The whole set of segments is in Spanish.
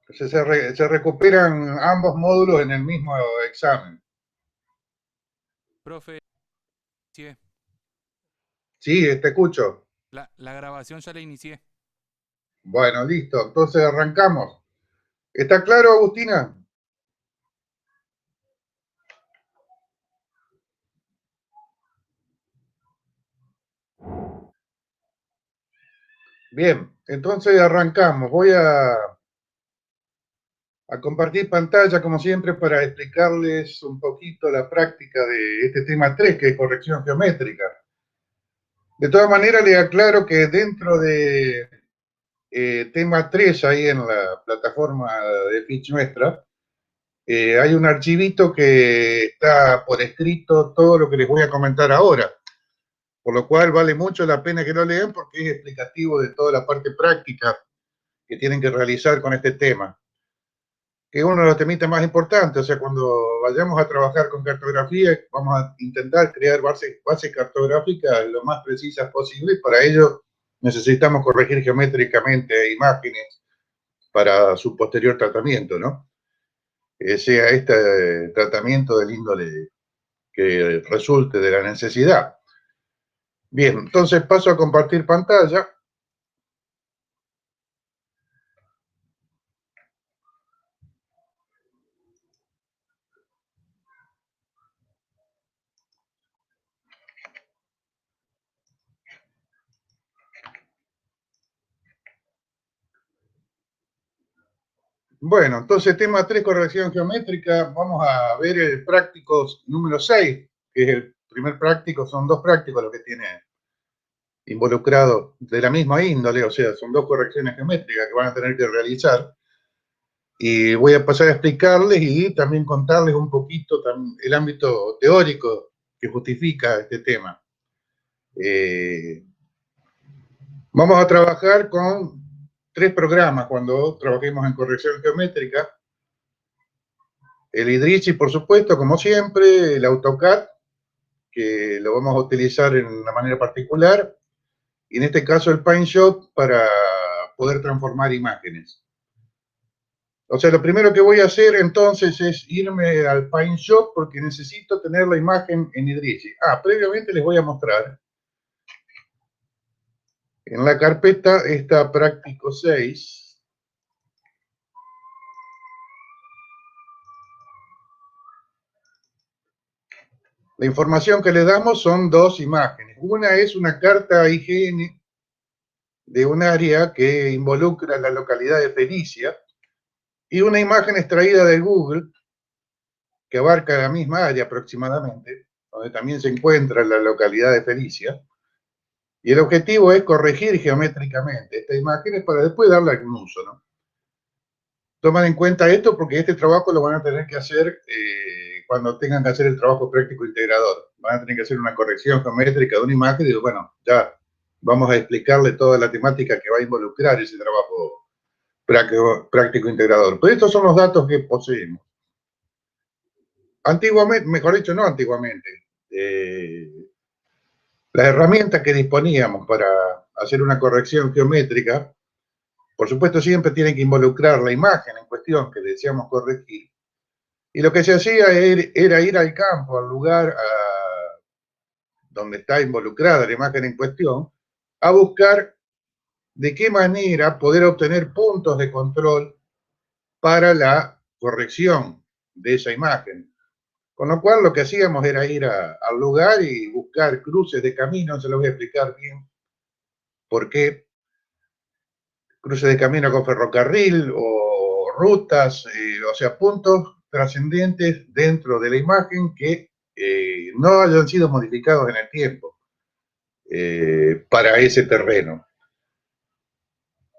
Se recuperan ambos módulos en el mismo examen. Profe, inicié. Sí, te escucho. La grabación ya la inicié. Bueno, listo. Entonces arrancamos. ¿Está claro, Agustina? Bien, entonces arrancamos. Voy a compartir pantalla, como siempre, para explicarles un poquito la práctica de este tema 3, que es corrección geométrica. De todas maneras, les aclaro que dentro de tema 3, ahí en la plataforma de Fitch nuestra, hay un archivito que está por escrito todo lo que les voy a comentar ahora, por lo cual vale mucho la pena que lo lean porque es explicativo de toda la parte práctica que tienen que realizar con este tema, que es uno de los temitas más importantes. O sea, cuando vayamos a trabajar con cartografía, vamos a intentar crear bases cartográficas lo más precisas posible, y para ello necesitamos corregir geométricamente imágenes para su posterior tratamiento, ¿no? Sea este tratamiento del índole que resulte de la necesidad. Bien, entonces paso a compartir pantalla. Bueno, entonces tema 3, corrección geométrica. Vamos a ver el práctico número 6, que es el primer práctico. Son dos prácticos los que tiene involucrado de la misma índole, o sea, son dos correcciones geométricas que van a tener que realizar. Y voy a pasar a explicarles y también contarles un poquito el ámbito teórico que justifica este tema. Vamos a trabajar con tres programas cuando trabajemos en corrección geométrica. El Idrici, por supuesto, como siempre, el AutoCAD, que lo vamos a utilizar en una manera particular, y en este caso el PaintShop para poder transformar imágenes. O sea, lo primero que voy a hacer entonces es irme al PaintShop porque necesito tener la imagen en Idrici. Previamente les voy a mostrar en la carpeta esta práctico 6. La información que le damos son dos imágenes. Una es una carta IGN de un área que involucra la localidad de Felicia y una imagen extraída de Google que abarca la misma área aproximadamente, donde también se encuentra la localidad de Felicia. Y el objetivo es corregir geométricamente estas imágenes para después darle algún uso, ¿no? Toman en cuenta esto porque este trabajo lo van a tener que hacer cuando tengan que hacer el trabajo práctico integrador. Van a tener que hacer una corrección geométrica de una imagen y digo, bueno, ya vamos a explicarle toda la temática que va a involucrar ese trabajo práctico integrador. Pero estos son los datos que poseemos. Antiguamente, mejor dicho, no antiguamente, las herramientas que disponíamos para hacer una corrección geométrica, por supuesto, siempre tienen que involucrar la imagen en cuestión que deseamos corregir. Y lo que se hacía era ir al campo, al lugar donde está involucrada la imagen en cuestión, a buscar de qué manera poder obtener puntos de control para la corrección de esa imagen. Con lo cual lo que hacíamos era ir al lugar y buscar cruces de camino. Se lo voy a explicar bien por qué. Cruces de camino con ferrocarril o rutas, o sea, puntos trascendentes dentro de la imagen que no hayan sido modificados en el tiempo para ese terreno.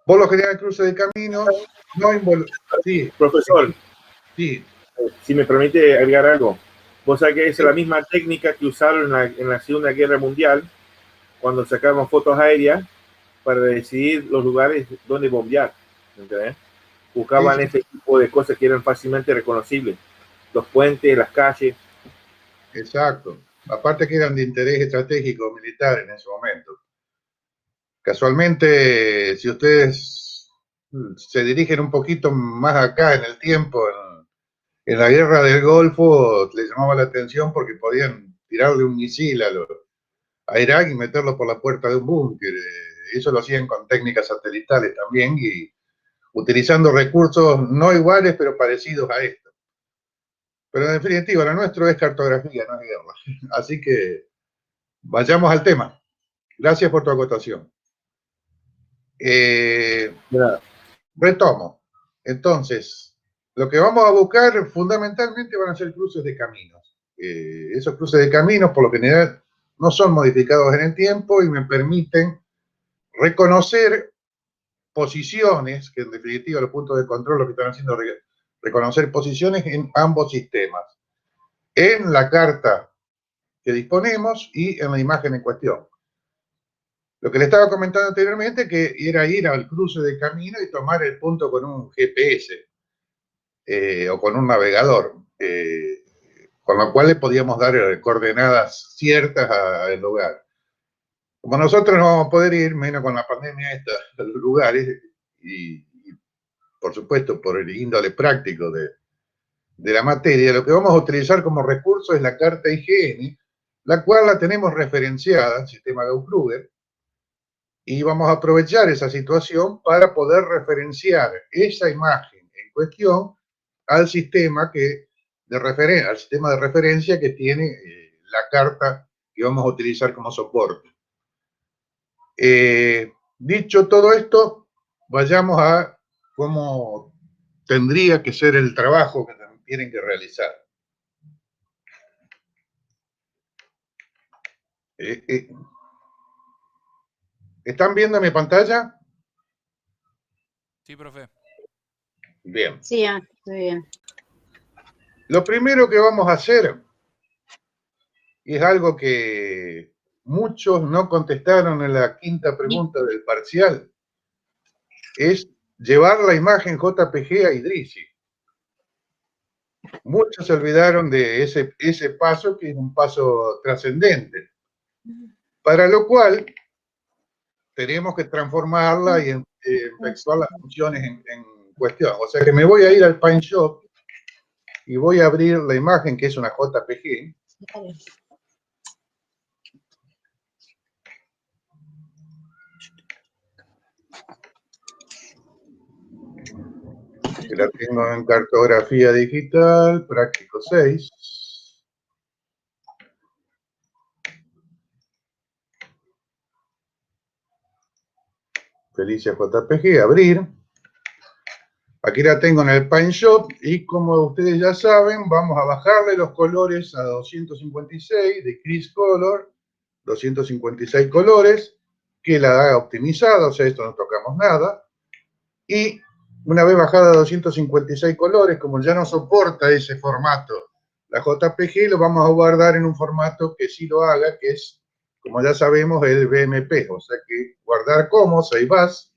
Por lo general, cruces de caminos no involucran. Sí, Profesor, sí. si me permite agregar algo, vos sabés que es la misma técnica que usaron en la Segunda Guerra Mundial cuando sacaban fotos aéreas para decidir los lugares donde bombear. ¿Entendés? Buscaban ese tipo de cosas que eran fácilmente reconocibles. Los puentes, las calles. Exacto. Aparte que eran de interés estratégico militar en ese momento. Casualmente, si ustedes se dirigen un poquito más acá en el tiempo. En la guerra del Golfo le llamaba la atención porque podían tirarle un misil a Irak y meterlo por la puerta de un búnker. Eso lo hacían con técnicas satelitales también y utilizando recursos no iguales pero parecidos a esto. Pero en definitiva, lo nuestro es cartografía, no es guerra. Así que vayamos al tema. Gracias por tu acotación. Retomo. Entonces, lo que vamos a buscar fundamentalmente van a ser cruces de caminos. Esos cruces de caminos, por lo general, no son modificados en el tiempo y me permiten reconocer posiciones, que en definitiva los puntos de control lo que están haciendo es reconocer posiciones en ambos sistemas. En la carta que disponemos y en la imagen en cuestión. Lo que le estaba comentando anteriormente, que era ir al cruce de camino y tomar el punto con un GPS o con un navegador, con lo cual le podíamos dar coordenadas ciertas al lugar. Como nosotros no vamos a poder ir, menos con la pandemia esta, a los lugares, y por supuesto por el índole práctico de la materia, lo que vamos a utilizar como recurso es la carta IGN, la cual la tenemos referenciada en sistema Gauss-Kruger, y vamos a aprovechar esa situación para poder referenciar esa imagen en cuestión al sistema al sistema de referencia que tiene la carta que vamos a utilizar como soporte. Dicho todo esto, vayamos a cómo tendría que ser el trabajo que tienen que realizar. ¿Están viendo mi pantalla? Sí, profe. Bien. Sí, muy bien. Lo primero que vamos a hacer, y es algo que muchos no contestaron en la quinta pregunta del parcial, es llevar la imagen JPG a Idrisi. Muchos se olvidaron de ese paso, que es un paso trascendente, para lo cual tenemos que transformarla y efectuar las funciones en cuestión. O sea que me voy a ir al Paint Shop y voy a abrir la imagen, que es una JPG. Que la tengo en cartografía digital, práctico 6. Felicia JPG, abrir. Aquí la tengo en el Paint Shop y como ustedes ya saben, vamos a bajarle los colores a 256 de Crisp Color, 256 colores, que la ha optimizado, o sea, esto no tocamos nada. Y una vez bajada a 256 colores, como ya no soporta ese formato, la JPG lo vamos a guardar en un formato que sí lo haga, que es, como ya sabemos, el BMP. O sea que guardar como, save as,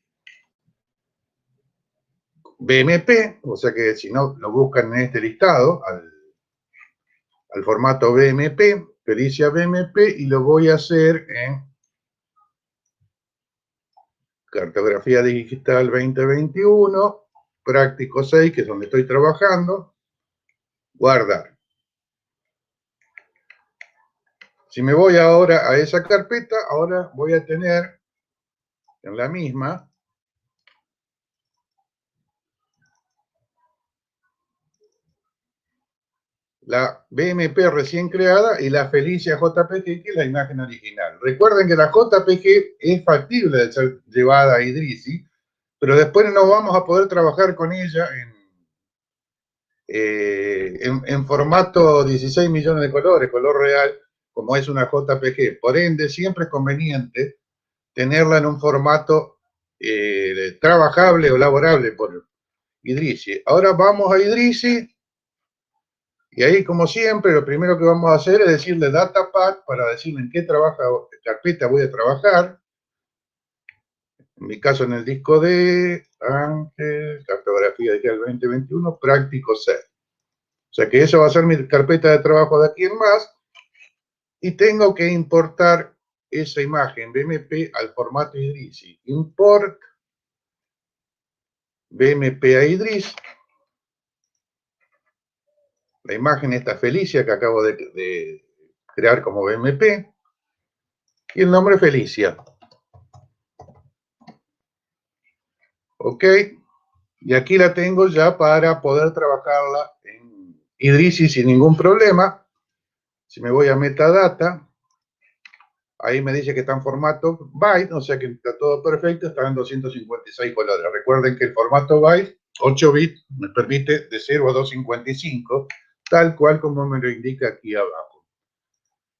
BMP, o sea que si no lo buscan en este listado, al formato BMP, Felicia BMP, y lo voy a hacer en Cartografía Digital 2021, Práctico 6, que es donde estoy trabajando, guardar. Si me voy ahora a esa carpeta, ahora voy a tener en la misma la BMP recién creada y la Felicia JPG, que es la imagen original. Recuerden que la JPG es factible de ser llevada a Idrisi, pero después no vamos a poder trabajar con ella en formato 16 millones de colores, color real, como es una JPG. Por ende, siempre es conveniente tenerla en un formato trabajable o laborable por Idrisi. Ahora vamos a Idrisi y ahí, como siempre, lo primero que vamos a hacer es decirle Datapath para decirle en qué carpeta voy a trabajar. En mi caso, en el disco de Ángel, Cartografía Digital 2021, Práctico 6. O sea que eso va a ser mi carpeta de trabajo de aquí en más. Y tengo que importar esa imagen BMP al formato Idrisi. Import BMP a Idris. La imagen está Felicia que acabo de crear como BMP. Y el nombre Felicia. Ok. Y aquí la tengo ya para poder trabajarla en Idrisi sin ningún problema. Si me voy a metadata, ahí me dice que está en formato byte, o sea que está todo perfecto, está en 256 colores. Recuerden que el formato byte, 8 bits, me permite de 0 a 255, tal cual como me lo indica aquí abajo.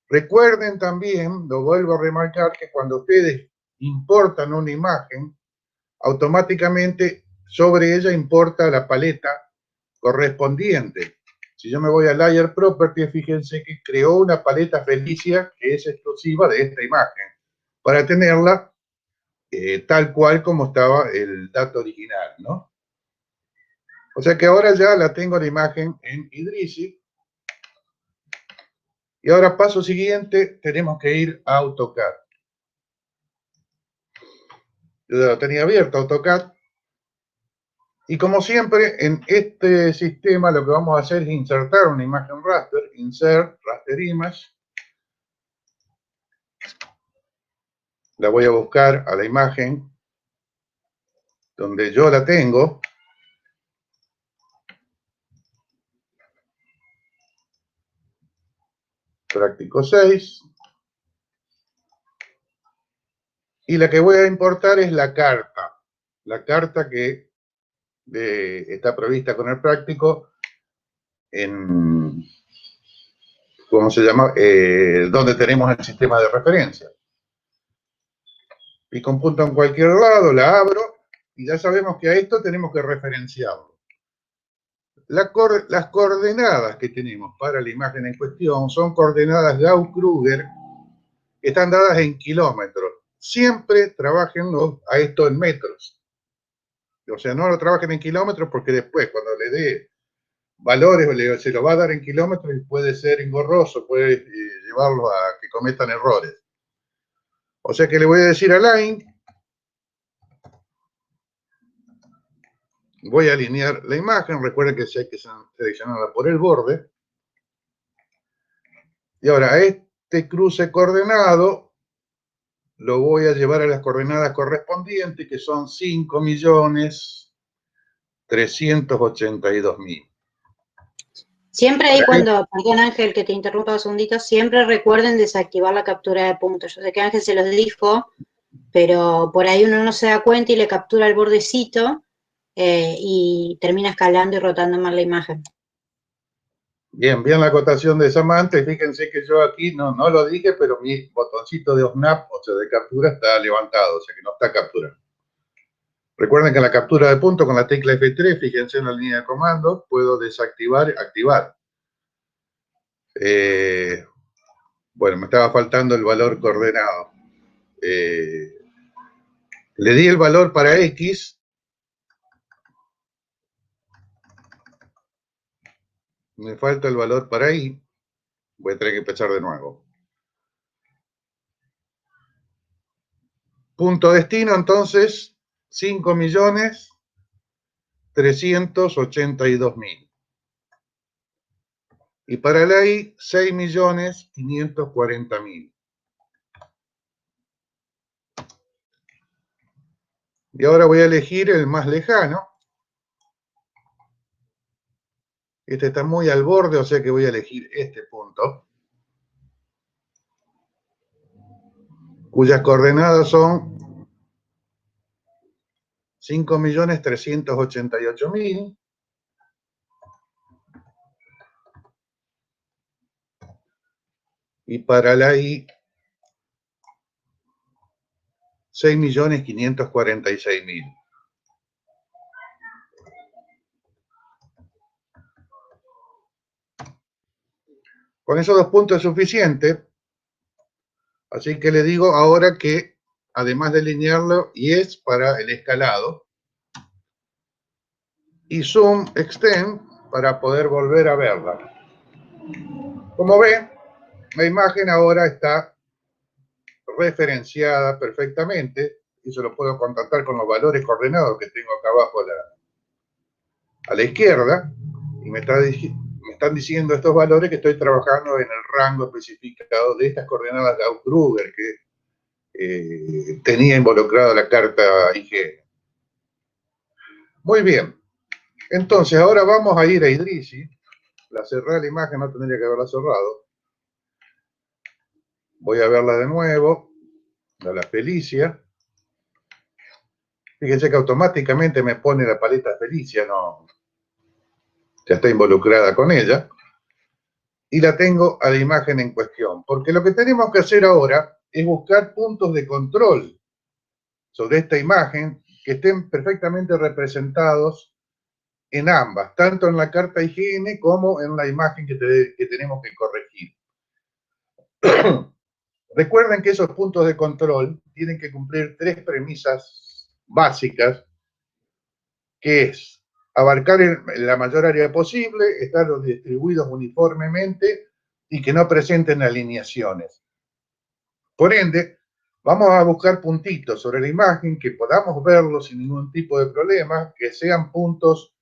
Recuerden también, lo vuelvo a remarcar, que cuando ustedes importan una imagen, automáticamente sobre ella importa la paleta correspondiente. Si yo me voy a Layer Properties, fíjense que creó una paleta Felicia que es exclusiva de esta imagen, para tenerla tal cual como estaba el dato original, ¿no? O sea que ahora ya la tengo la imagen en Idrisi. Y ahora, paso siguiente, tenemos que ir a AutoCAD. Yo ya lo tenía abierto, AutoCAD. Y como siempre, en este sistema lo que vamos a hacer es insertar una imagen raster, insert, raster image. La voy a buscar a la imagen donde yo la tengo. Práctico 6. Y la que voy a importar es la carta. La carta que está prevista con el práctico en, ¿cómo se llama? Donde tenemos el sistema de referencia. Pico un punto en cualquier lado, la abro y ya sabemos que a esto tenemos que referenciarlo. Las coordenadas que tenemos para la imagen en cuestión son coordenadas Gauss-Kruger, que están dadas en kilómetros. Siempre trabajen a esto en metros. O sea, no lo trabajen en kilómetros porque después, cuando le dé valores, se lo va a dar en kilómetros y puede ser engorroso, puede llevarlo a que cometan errores. O sea que le voy a decir a Line, voy a alinear la imagen, recuerden que hay que seleccionarla por el borde. Y ahora, a este cruce coordenado lo voy a llevar a las coordenadas correspondientes, que son 5.382.000. Siempre ahí cuando, perdón Ángel que te interrumpa un segundito, siempre recuerden desactivar la captura de puntos. Yo sé que Ángel se los dijo, pero por ahí uno no se da cuenta y le captura el bordecito y termina escalando y rotando mal la imagen. Bien, bien la acotación de Samantha. Fíjense que yo aquí no lo dije, pero mi botoncito de snap, o sea, de captura, está levantado, o sea que no está capturando. Recuerden que en la captura de punto con la tecla F3, fíjense en la línea de comando, puedo desactivar, activar. Bueno, me estaba faltando el valor coordenado. Le di el valor para X. Me falta el valor para Y. Voy a tener que empezar de nuevo. Punto destino, entonces, 5.382.000. Y para la I, 6.540.000. Y ahora voy a elegir el más lejano. Este está muy al borde, o sea que voy a elegir este punto, cuyas coordenadas son 5.388.000. Y para la I, 6.546.000. Con esos dos puntos es suficiente. Así que le digo ahora que, además de alinearlo, y es para el escalado. Y Zoom Extend para poder volver a verla. Como ven, la imagen ahora está referenciada perfectamente y se lo puedo contactar con los valores coordenados que tengo acá abajo a la izquierda y me están diciendo estos valores que estoy trabajando en el rango especificado de estas coordenadas de Gauss-Kruger que tenía involucrado la carta IG. Muy bien. Entonces, ahora vamos a ir a Idrisi. La cerré la imagen, no tendría que haberla cerrado. Voy a verla de nuevo. A la Felicia. Fíjense que automáticamente me pone la paleta Felicia, no, ya está involucrada con ella. Y la tengo a la imagen en cuestión. Porque lo que tenemos que hacer ahora es buscar puntos de control sobre esta imagen que estén perfectamente representados en ambas, tanto en la carta IGN como en la imagen que tenemos que corregir. Recuerden que esos puntos de control tienen que cumplir tres premisas básicas, que es abarcar la mayor área posible, estar distribuidos uniformemente y que no presenten alineaciones. Por ende, vamos a buscar puntitos sobre la imagen que podamos verlos sin ningún tipo de problema, que sean puntos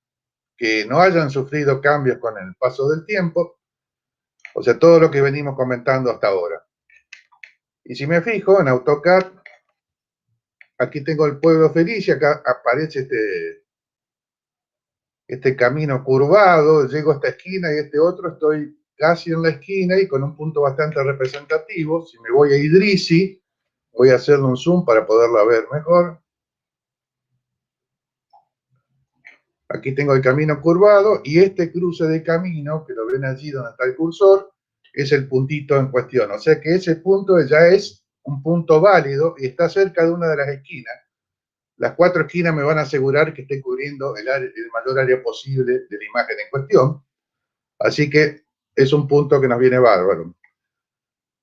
que no hayan sufrido cambios con el paso del tiempo, o sea, todo lo que venimos comentando hasta ahora. Y si me fijo en AutoCAD, aquí tengo el pueblo feliz y acá aparece este camino curvado, llego a esta esquina y este otro, estoy casi en la esquina y con un punto bastante representativo. Si me voy a Idrisi, voy a hacerle un zoom para poderla ver mejor. Aquí tengo el camino curvado y este cruce de camino, que lo ven allí donde está el cursor, es el puntito en cuestión. O sea que ese punto ya es un punto válido y está cerca de una de las esquinas. Las cuatro esquinas me van a asegurar que esté cubriendo el mayor área posible de la imagen en cuestión. Así que es un punto que nos viene bárbaro.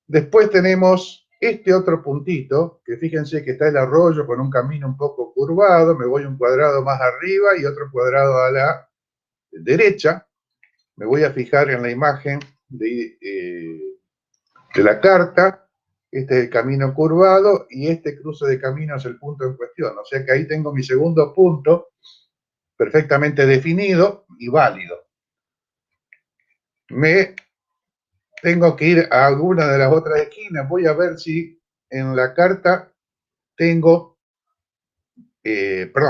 Después tenemos este otro puntito, que fíjense que está el arroyo con un camino un poco curvado. Me voy un cuadrado más arriba y otro cuadrado a la derecha. Me voy a fijar en la imagen de la carta. Este es el camino curvado y este cruce de camino es el punto en cuestión. O sea que ahí tengo mi segundo punto perfectamente definido y válido. Me tengo que ir a alguna de las otras esquinas. Voy a ver si en la carta tengo,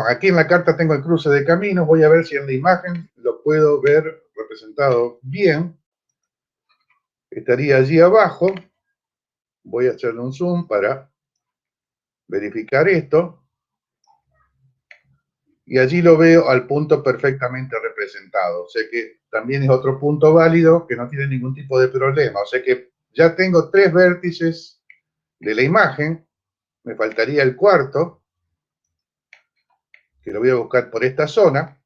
aquí en la carta tengo el cruce de caminos. Voy a ver si en la imagen lo puedo ver representado bien. Estaría allí abajo. Voy a hacerle un zoom para verificar esto. Y allí lo veo al punto perfectamente representado. O sea que también es otro punto válido que no tiene ningún tipo de problema. O sea que ya tengo tres vértices de la imagen. Me faltaría el cuarto, que lo voy a buscar por esta zona.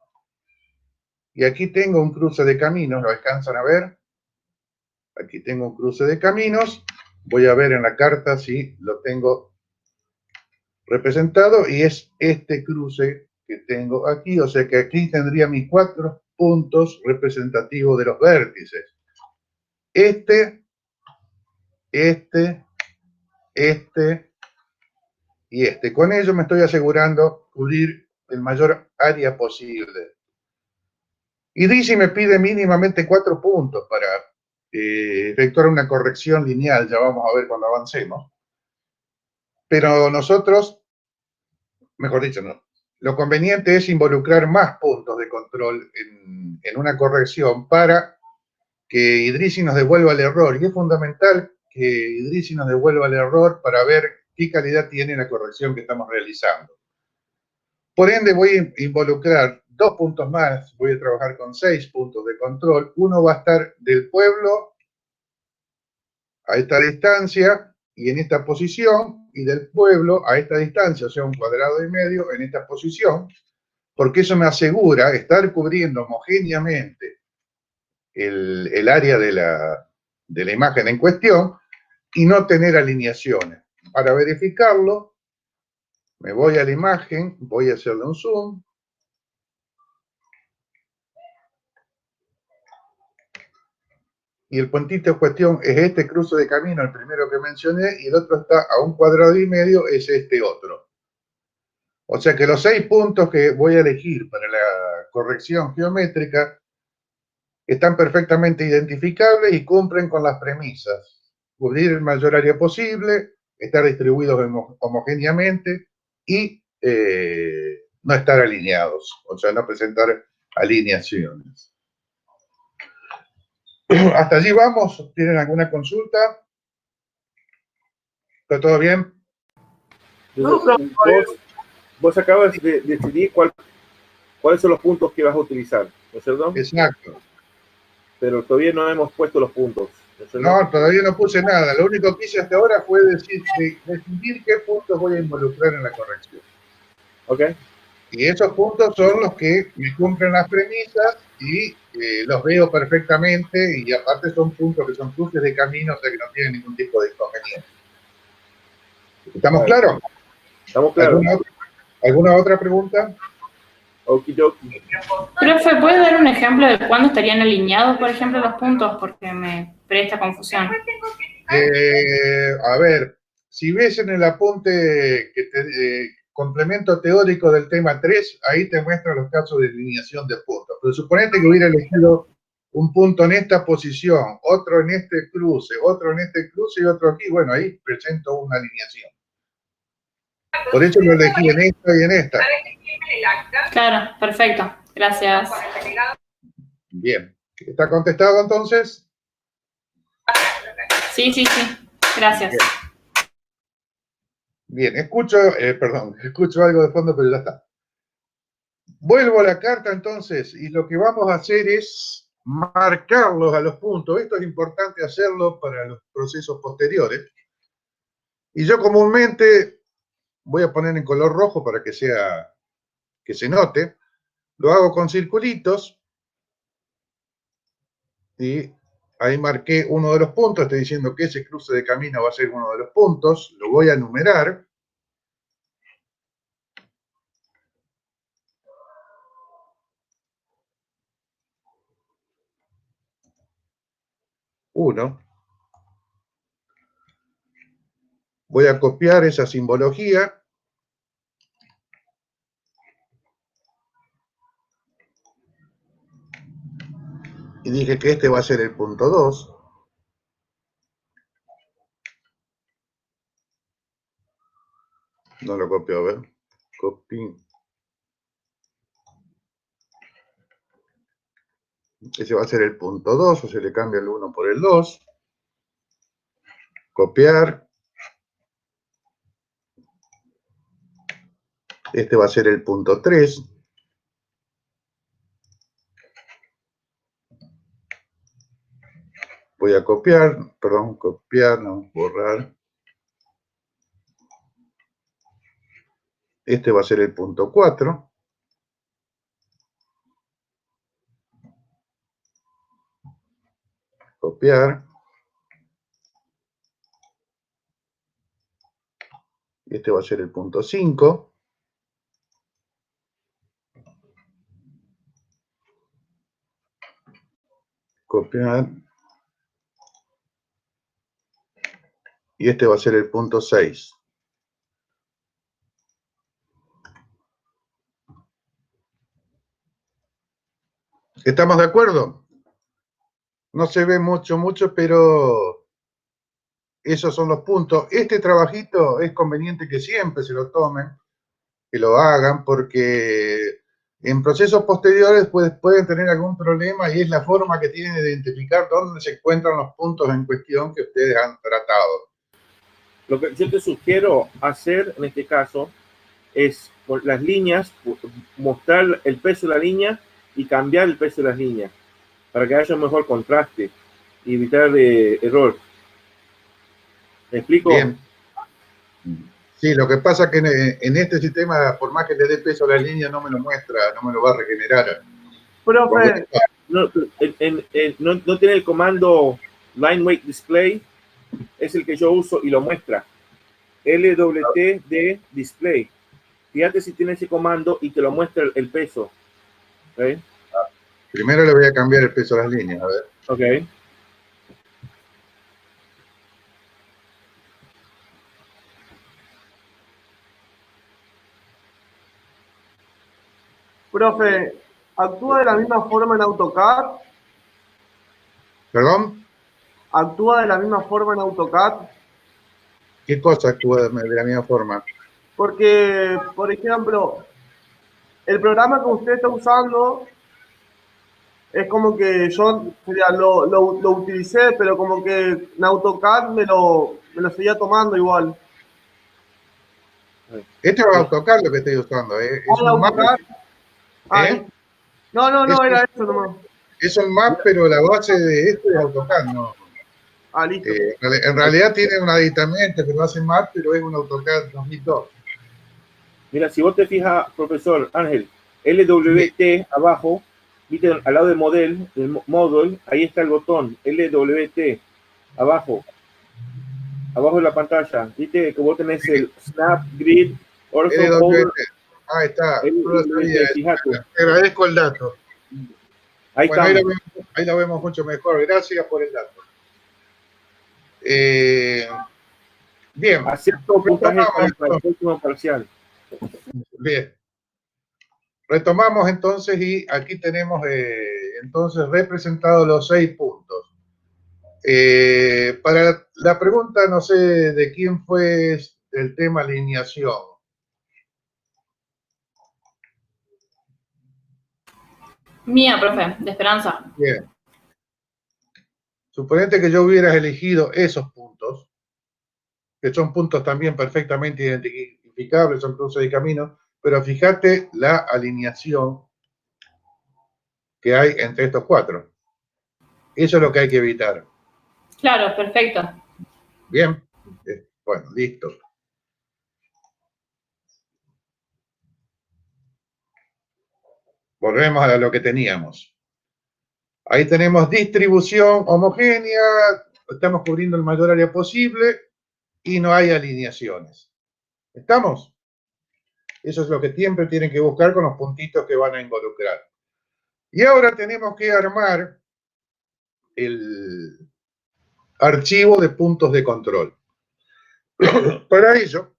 Y aquí tengo un cruce de caminos. ¿Lo alcanzan a ver? Aquí tengo un cruce de caminos. Voy a ver en la carta si lo tengo representado. Y es este cruce que tengo aquí. O sea que aquí tendría mis cuatro puntos representativos de los vértices. Este y este. Con ello me estoy asegurando cubrir el mayor área posible. Y Idrisi me pide mínimamente 4 puntos para efectuar una corrección lineal. Ya vamos a ver cuando avancemos. Pero nosotros, mejor dicho, no. Lo conveniente es involucrar más puntos de control en una corrección para que Idrisi nos devuelva el error. Y es fundamental que Idrisi nos devuelva el error para ver qué calidad tiene la corrección que estamos realizando. Por ende, voy a involucrar 2 puntos más. Voy a trabajar con 6 puntos de control. Uno va a estar del pueblo a esta distancia y en esta posición, y del pueblo a esta distancia, o sea, 1,5 cuadrados en esta posición, porque eso me asegura estar cubriendo homogéneamente el área de la imagen en cuestión y no tener alineaciones. Para verificarlo, me voy a la imagen, voy a hacerle un zoom. Y el puntito en cuestión es este cruce de camino, el primero que mencioné, y el otro está a 1,5 cuadrados, es este otro. O sea que los 6 puntos que voy a elegir para la corrección geométrica están perfectamente identificables y cumplen con las premisas. Cubrir el mayor área posible, estar distribuidos homogéneamente y no estar alineados, o sea, no presentar alineaciones. ¿Hasta allí vamos? ¿Tienen alguna consulta? ¿Está todo bien? Vos acabas de decidir cuáles son los puntos que vas a utilizar, ¿no es cierto? Exacto. Pero todavía no hemos puesto los puntos, ¿no es cierto? No, todavía no puse nada. Lo único que hice hasta ahora fue decidir qué puntos voy a involucrar en la corrección. Ok. Y esos puntos son los que me cumplen las premisas y los veo perfectamente, y aparte son puntos que son cruces de camino, o sea que no tienen ningún tipo de inconveniente. ¿Estamos claros? Estamos claros. ¿Alguna otra pregunta? Okidoki. Profe, ¿puede dar un ejemplo de cuándo estarían alineados, por ejemplo, los puntos? Porque me presta confusión. A ver, si ves en el apunte que complemento teórico del tema 3, ahí te muestra los casos de alineación de puntos. Pero suponete que hubiera elegido un punto en esta posición, otro en este cruce, otro en este cruce y otro aquí. Bueno, ahí presento una alineación. Por eso lo elegí en esta y en esta. Claro, perfecto. Gracias. Bien. ¿Está contestado entonces? Sí. Gracias. Bien, escucho algo de fondo, pero ya está. Vuelvo a la carta entonces, y lo que vamos a hacer es marcarlos a los puntos. Esto es importante hacerlo para los procesos posteriores. Y yo comúnmente voy a poner en color rojo para que se note. Lo hago con circulitos. Y ahí marqué uno de los puntos. Estoy diciendo que ese cruce de camino va a ser uno de los puntos. Lo voy a numerar. Uno. Voy a copiar esa simbología. Y dije que este va a ser el punto 2. No lo copio, a ver. Copy. Ese va a ser el punto 2, o se le cambia el 1 por el 2. Copiar. Este va a ser el punto 3. Voy a copiar, no, borrar. Este va a ser el punto 4. Copiar. Este va a ser el punto 5. Copiar. Y este va a ser el punto 6. ¿Estamos de acuerdo? No se ve mucho, pero esos son los puntos. Este trabajito es conveniente que siempre se lo tomen, que lo hagan, porque en procesos posteriores pueden tener algún problema, y es la forma que tienen de identificar dónde se encuentran los puntos en cuestión que ustedes han tratado. Lo que yo te sugiero hacer en este caso es por las líneas, mostrar el peso de la línea y cambiar el peso de las líneas para que haya un mejor contraste y evitar error. ¿Me explico? Bien. Sí, lo que pasa es que en este sistema, por más que le dé peso a la línea, no me lo muestra, no me lo va a regenerar. Profe, No tiene el comando Line Weight Display, es el que yo uso y lo muestra. LWT Display. Fíjate si tiene ese comando y te lo muestra el peso. ¿Okay? Primero le voy a cambiar el peso a las líneas, a ver. Ok. profe, ¿Actúa de la misma forma en AutoCAD? ¿Perdón? ¿Actúa de la misma forma en AutoCAD? ¿Qué cosa actúa de la misma forma? Porque, por ejemplo, el programa que usted está usando es como que yo lo utilicé, pero como que en AutoCAD me lo seguía tomando igual. Este es AutoCAD lo que estoy usando, ¿eh? Es ¿Ah, un map, AutoCAD? Ah, ¿eh? no, era eso nomás. Es un map, pero la base de esto es AutoCAD, ¿no? Ah, listo. En realidad tiene un aditamento que lo hace map, pero es un AutoCAD 2002. Mira, si vos te fijas, profesor Ángel, LWT abajo, viste, al lado del model, ahí está el botón, LWT, abajo de la pantalla, viste que vos tenés el Snap, Grid, Ortho, Over, LWT. Ahí está. LWT, fíjate. Te agradezco el dato. Ahí Bueno, estamos. ahí lo vemos mucho mejor. Gracias por el dato. Bien. Acepto puntaje Retomamos, para el próximo parcial. bien. Retomamos entonces y aquí tenemos entonces representados los 6 puntos. Para la pregunta, no sé de quién fue el tema alineación. Mía, profe, de Esperanza. Bien. Suponete que yo hubieras elegido esos puntos, que son puntos también perfectamente identificables, son cruces de camino, pero fíjate la alineación que hay entre estos 4. Eso es lo que hay que evitar. Claro, perfecto. Bien. Bueno, listo. Volvemos a lo que teníamos. Ahí tenemos distribución homogénea, estamos cubriendo el mayor área posible y no hay alineaciones. ¿Estamos? Eso es lo que siempre tienen que buscar con los puntitos que van a involucrar. Y ahora tenemos que armar el archivo de puntos de control. Para ello,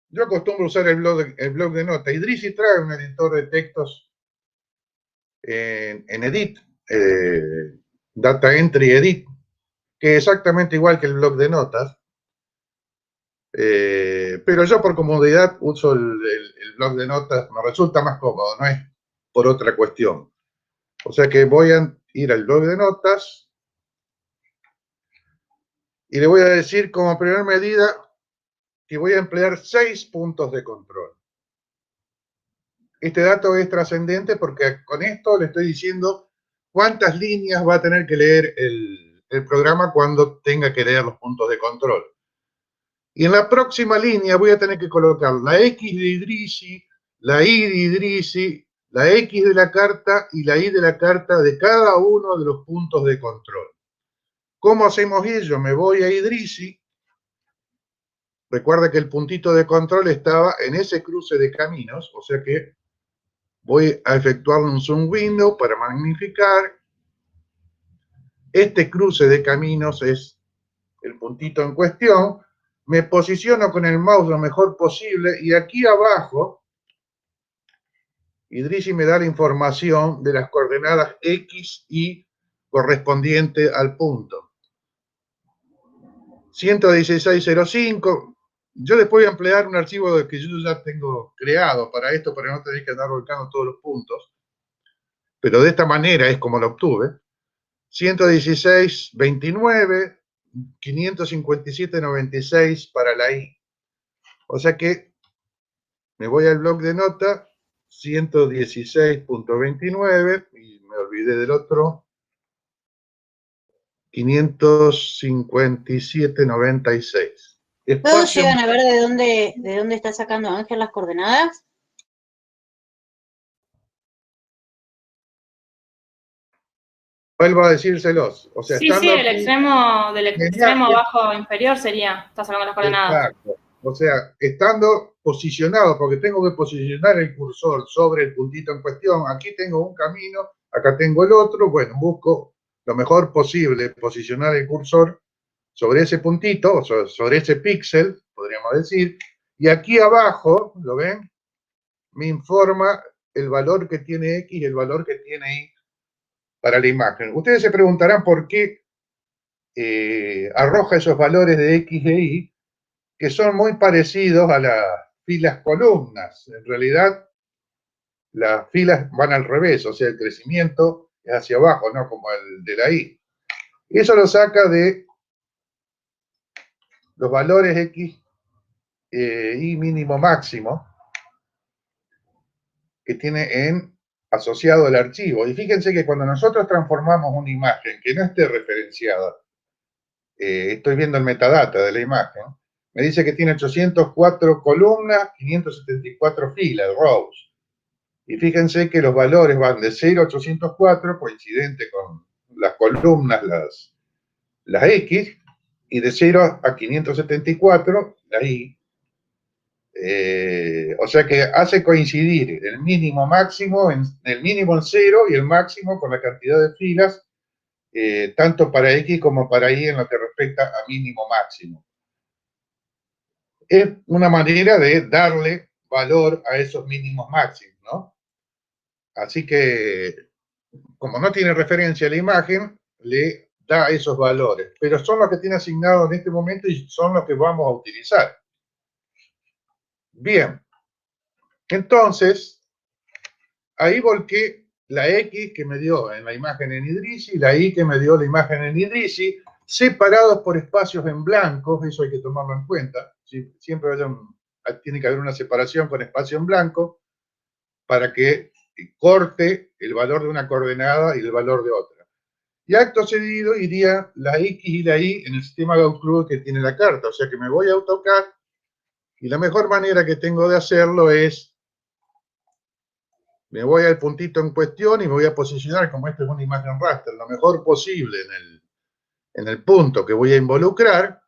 yo acostumbro usar el blog de notas. Idrisi trae un editor de textos en Edit, Data Entry Edit, que es exactamente igual que el blog de notas, pero yo por comodidad uso el blog de notas, me resulta más cómodo, no es por otra cuestión. O sea que voy a ir al blog de notas y le voy a decir como primera medida que voy a emplear 6 puntos de control. Este dato es trascendente porque con esto le estoy diciendo cuántas líneas va a tener que leer el programa cuando tenga que leer los puntos de control. Y en la próxima línea voy a tener que colocar la X de Idrisi, la Y de Idrisi, la X de la carta y la Y de la carta de cada uno de los puntos de control. ¿Cómo hacemos ello? Me voy a Idrisi. Recuerda que el puntito de control estaba en ese cruce de caminos, o sea que voy a efectuar un zoom window para magnificar. Este cruce de caminos es el puntito en cuestión. Me posiciono con el mouse lo mejor posible y aquí abajo Idrisi me da la información de las coordenadas X y correspondiente al punto. 116.05. Yo después voy a emplear un archivo que yo ya tengo creado para esto, para no tener que andar volcando todos los puntos. Pero de esta manera es como lo obtuve. 116.29, 557.96 para la I. O sea que me voy al bloc de nota, 116.29, y me olvidé del otro, 557.96. ¿Todos llegan a ver de dónde está sacando Ángel las coordenadas? Vuelvo a decírselos. O sea, Sí, estando el aquí, extremo del extremo bajo inferior sería, está sacando las coordenadas. Exacto. O sea, estando posicionado, porque tengo que posicionar el cursor sobre el puntito en cuestión, aquí tengo un camino, acá tengo el otro, bueno, busco lo mejor posible posicionar el cursor sobre ese puntito, o sobre ese píxel, podríamos decir, y aquí abajo, ¿lo ven? Me informa el valor que tiene X y el valor que tiene Y para la imagen. Ustedes se preguntarán por qué arroja esos valores de X e Y, que son muy parecidos a las filas columnas. En realidad, las filas van al revés, o sea, el crecimiento es hacia abajo, no como el de la Y. Eso lo saca de los valores X, Y mínimo máximo, que tiene asociado el archivo. Y fíjense que cuando nosotros transformamos una imagen que no esté referenciada, estoy viendo el metadata de la imagen, me dice que tiene 804 columnas, 574 filas, rows. Y fíjense que los valores van de 0 a 804, coincidente con las columnas, las X, y de 0 a 574, la Y. O sea que hace coincidir el mínimo máximo, el mínimo en 0 y el máximo con la cantidad de filas, tanto para X como para Y en lo que respecta a mínimo máximo. Es una manera de darle valor a esos mínimos máximos, ¿no? Así que, como no tiene referencia a la imagen, le da esos valores, pero son los que tiene asignados en este momento y son los que vamos a utilizar. Bien, entonces, ahí volqué la X que me dio en la imagen en Idrisi y la Y que me dio la imagen en Idrisi, separados por espacios en blanco, eso hay que tomarlo en cuenta. Siempre tiene que haber una separación con espacio en blanco para que corte el valor de una coordenada y el valor de otra. Y acto seguido iría la X y la Y en el sistema Gauss-Krüger que tiene la carta, o sea que me voy a AutoCAD y la mejor manera que tengo de hacerlo es me voy al puntito en cuestión y me voy a posicionar, como esta es una imagen raster, lo mejor posible en el punto que voy a involucrar,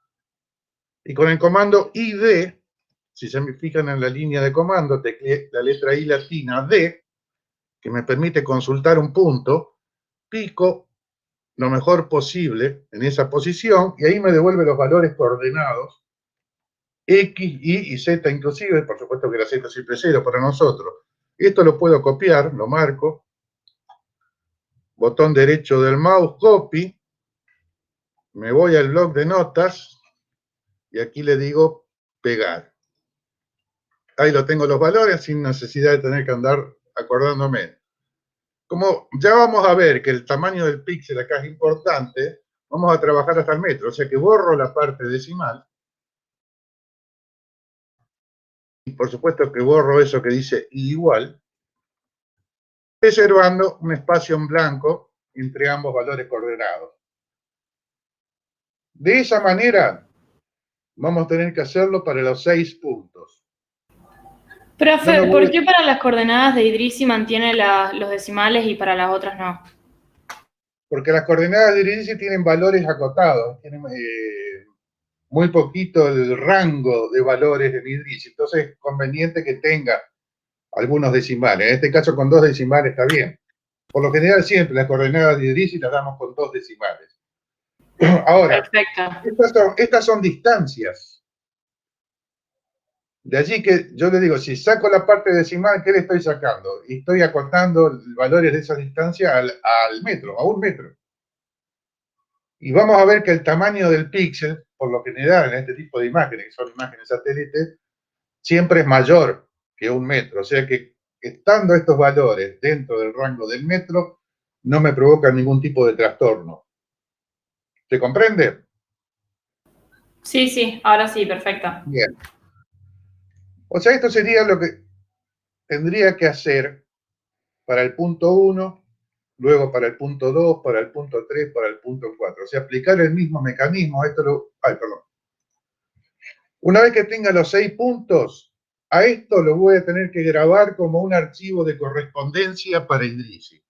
y con el comando ID, si se me fijan en la línea de comando, tecleé la letra I latina D, que me permite consultar un punto, pico lo mejor posible en esa posición, y ahí me devuelve los valores coordenados, X, Y y Z inclusive, por supuesto que la Z siempre es 0 para nosotros. Esto lo puedo copiar, lo marco, botón derecho del mouse, copy, me voy al bloc de notas y aquí le digo pegar. Ahí lo tengo los valores sin necesidad de tener que andar acordándome. Como ya vamos a ver que el tamaño del píxel acá es importante, vamos a trabajar hasta el metro, o sea que borro la parte decimal. Y por supuesto que borro eso que dice igual, reservando un espacio en blanco entre ambos valores coordenados. De esa manera, vamos a tener que hacerlo para los 6 puntos. Profe, ¿por qué para las coordenadas de Idrisi mantiene los decimales y para las otras no? Porque las coordenadas de Idrisi tienen valores acotados, tienen muy poquito el rango de valores de Idrisi, entonces es conveniente que tenga algunos decimales. En este caso con 2 decimales está bien. Por lo general siempre las coordenadas de Idrisi las damos con 2 decimales. Ahora, estas son distancias. De allí que yo le digo, si saco la parte decimal, ¿qué le estoy sacando? Y estoy acotando valores de esa distancia al metro, a 1 metro. Y vamos a ver que el tamaño del píxel, por lo general en este tipo de imágenes, que son imágenes satélites, siempre es mayor que 1 metro. O sea que estando estos valores dentro del rango del metro, no me provocan ningún tipo de trastorno. ¿Se comprende? Sí, ahora sí, perfecto. Bien. O sea, esto sería lo que tendría que hacer para el punto 1, luego para el punto 2, para el punto 3, para el punto 4. O sea, aplicar el mismo mecanismo. Una vez que tenga los 6 puntos, a esto lo voy a tener que grabar como un archivo de correspondencia para Idrisi.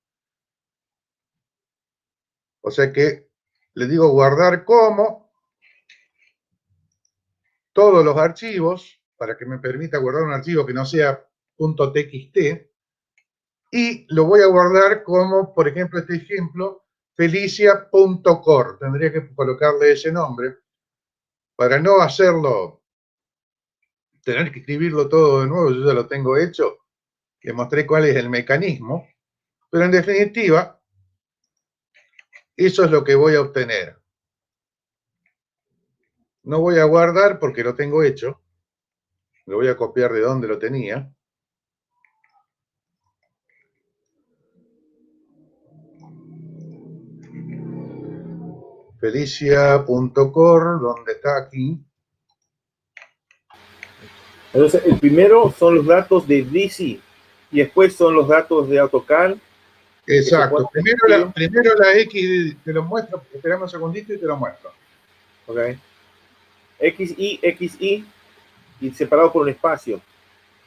O sea que le digo guardar como todos los archivos, para que me permita guardar un archivo que no sea .txt, y lo voy a guardar como, por ejemplo, este ejemplo, felicia.core. Tendría que colocarle ese nombre para no hacerlo, tener que escribirlo todo de nuevo, yo ya lo tengo hecho. Les mostré cuál es el mecanismo, pero en definitiva, eso es lo que voy a obtener. No voy a guardar porque lo tengo hecho. Lo voy a copiar de donde lo tenía. Felicia.core, donde está aquí. Entonces, el primero son los datos de DC y después son los datos de AutoCAD. Exacto. Primero la X, te lo muestro. Esperame un segundito y te lo muestro. Ok. XI y separado por un espacio.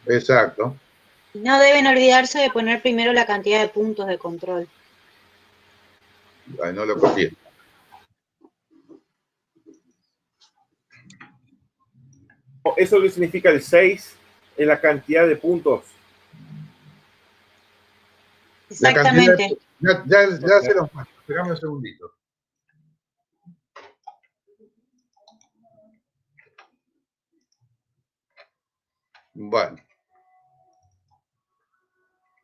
Exacto. No deben olvidarse de poner primero la cantidad de puntos de control. Ay, no lo copié. Eso lo que significa el 6 es la cantidad de puntos. Exactamente. Ya se los muestro. Esperame un segundito. Bueno.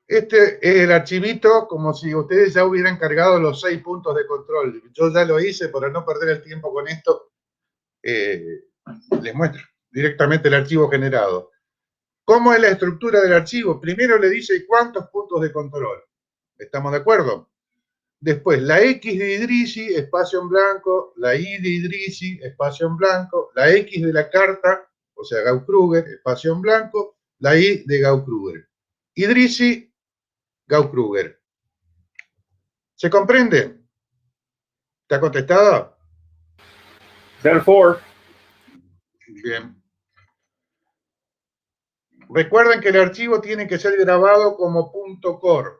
Este es el archivito como si ustedes ya hubieran cargado los 6 puntos de control. Yo ya lo hice, para no perder el tiempo con esto, les muestro directamente el archivo generado. ¿Cómo es la estructura del archivo? Primero le dice cuántos puntos de control. ¿Estamos de acuerdo? Después, la X de Idrisi, espacio en blanco, la Y de Idrisi, espacio en blanco, la X de la carta, o sea, Gauss-Kruger, espacio en blanco, la Y de Gauss-Kruger. Idrisi, Gauss-Kruger. ¿Se comprende? ¿Está contestado? Cell 4. Bien. Recuerden que el archivo tiene que ser grabado como .core.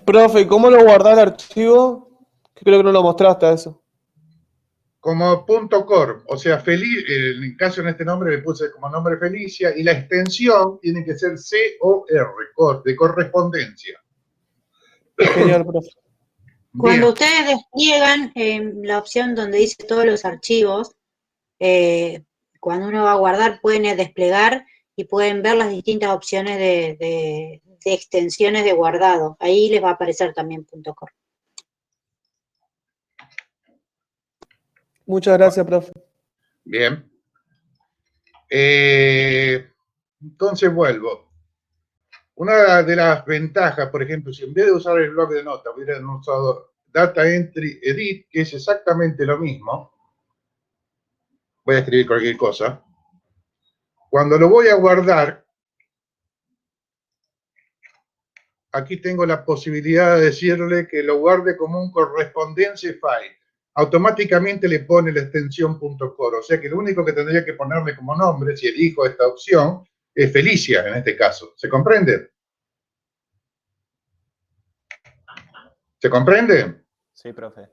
Profe, ¿cómo lo guardás el archivo? Creo que no lo mostraste a eso. Como .core, o sea, en el caso en este nombre le puse como nombre Felicia, y la extensión tiene que ser COR, de correspondencia. Genial, profe. Cuando ustedes despliegan la opción donde dice todos los archivos, cuando uno va a guardar pueden desplegar y pueden ver las distintas opciones de extensiones de guardado. Ahí les va a aparecer también .core. Muchas gracias, profe. Bien. Entonces vuelvo. Una de las ventajas, por ejemplo, si en vez de usar el bloc de notas hubieran usado Data Entry Edit, que es exactamente lo mismo, voy a escribir cualquier cosa, cuando lo voy a guardar, aquí tengo la posibilidad de decirle que lo guarde como un correspondencia file. Automáticamente le pone la extensión .core, o sea que lo único que tendría que ponerle como nombre, si elijo esta opción, es Felicia en este caso. ¿Se comprende? ¿Se comprende? Sí, profe.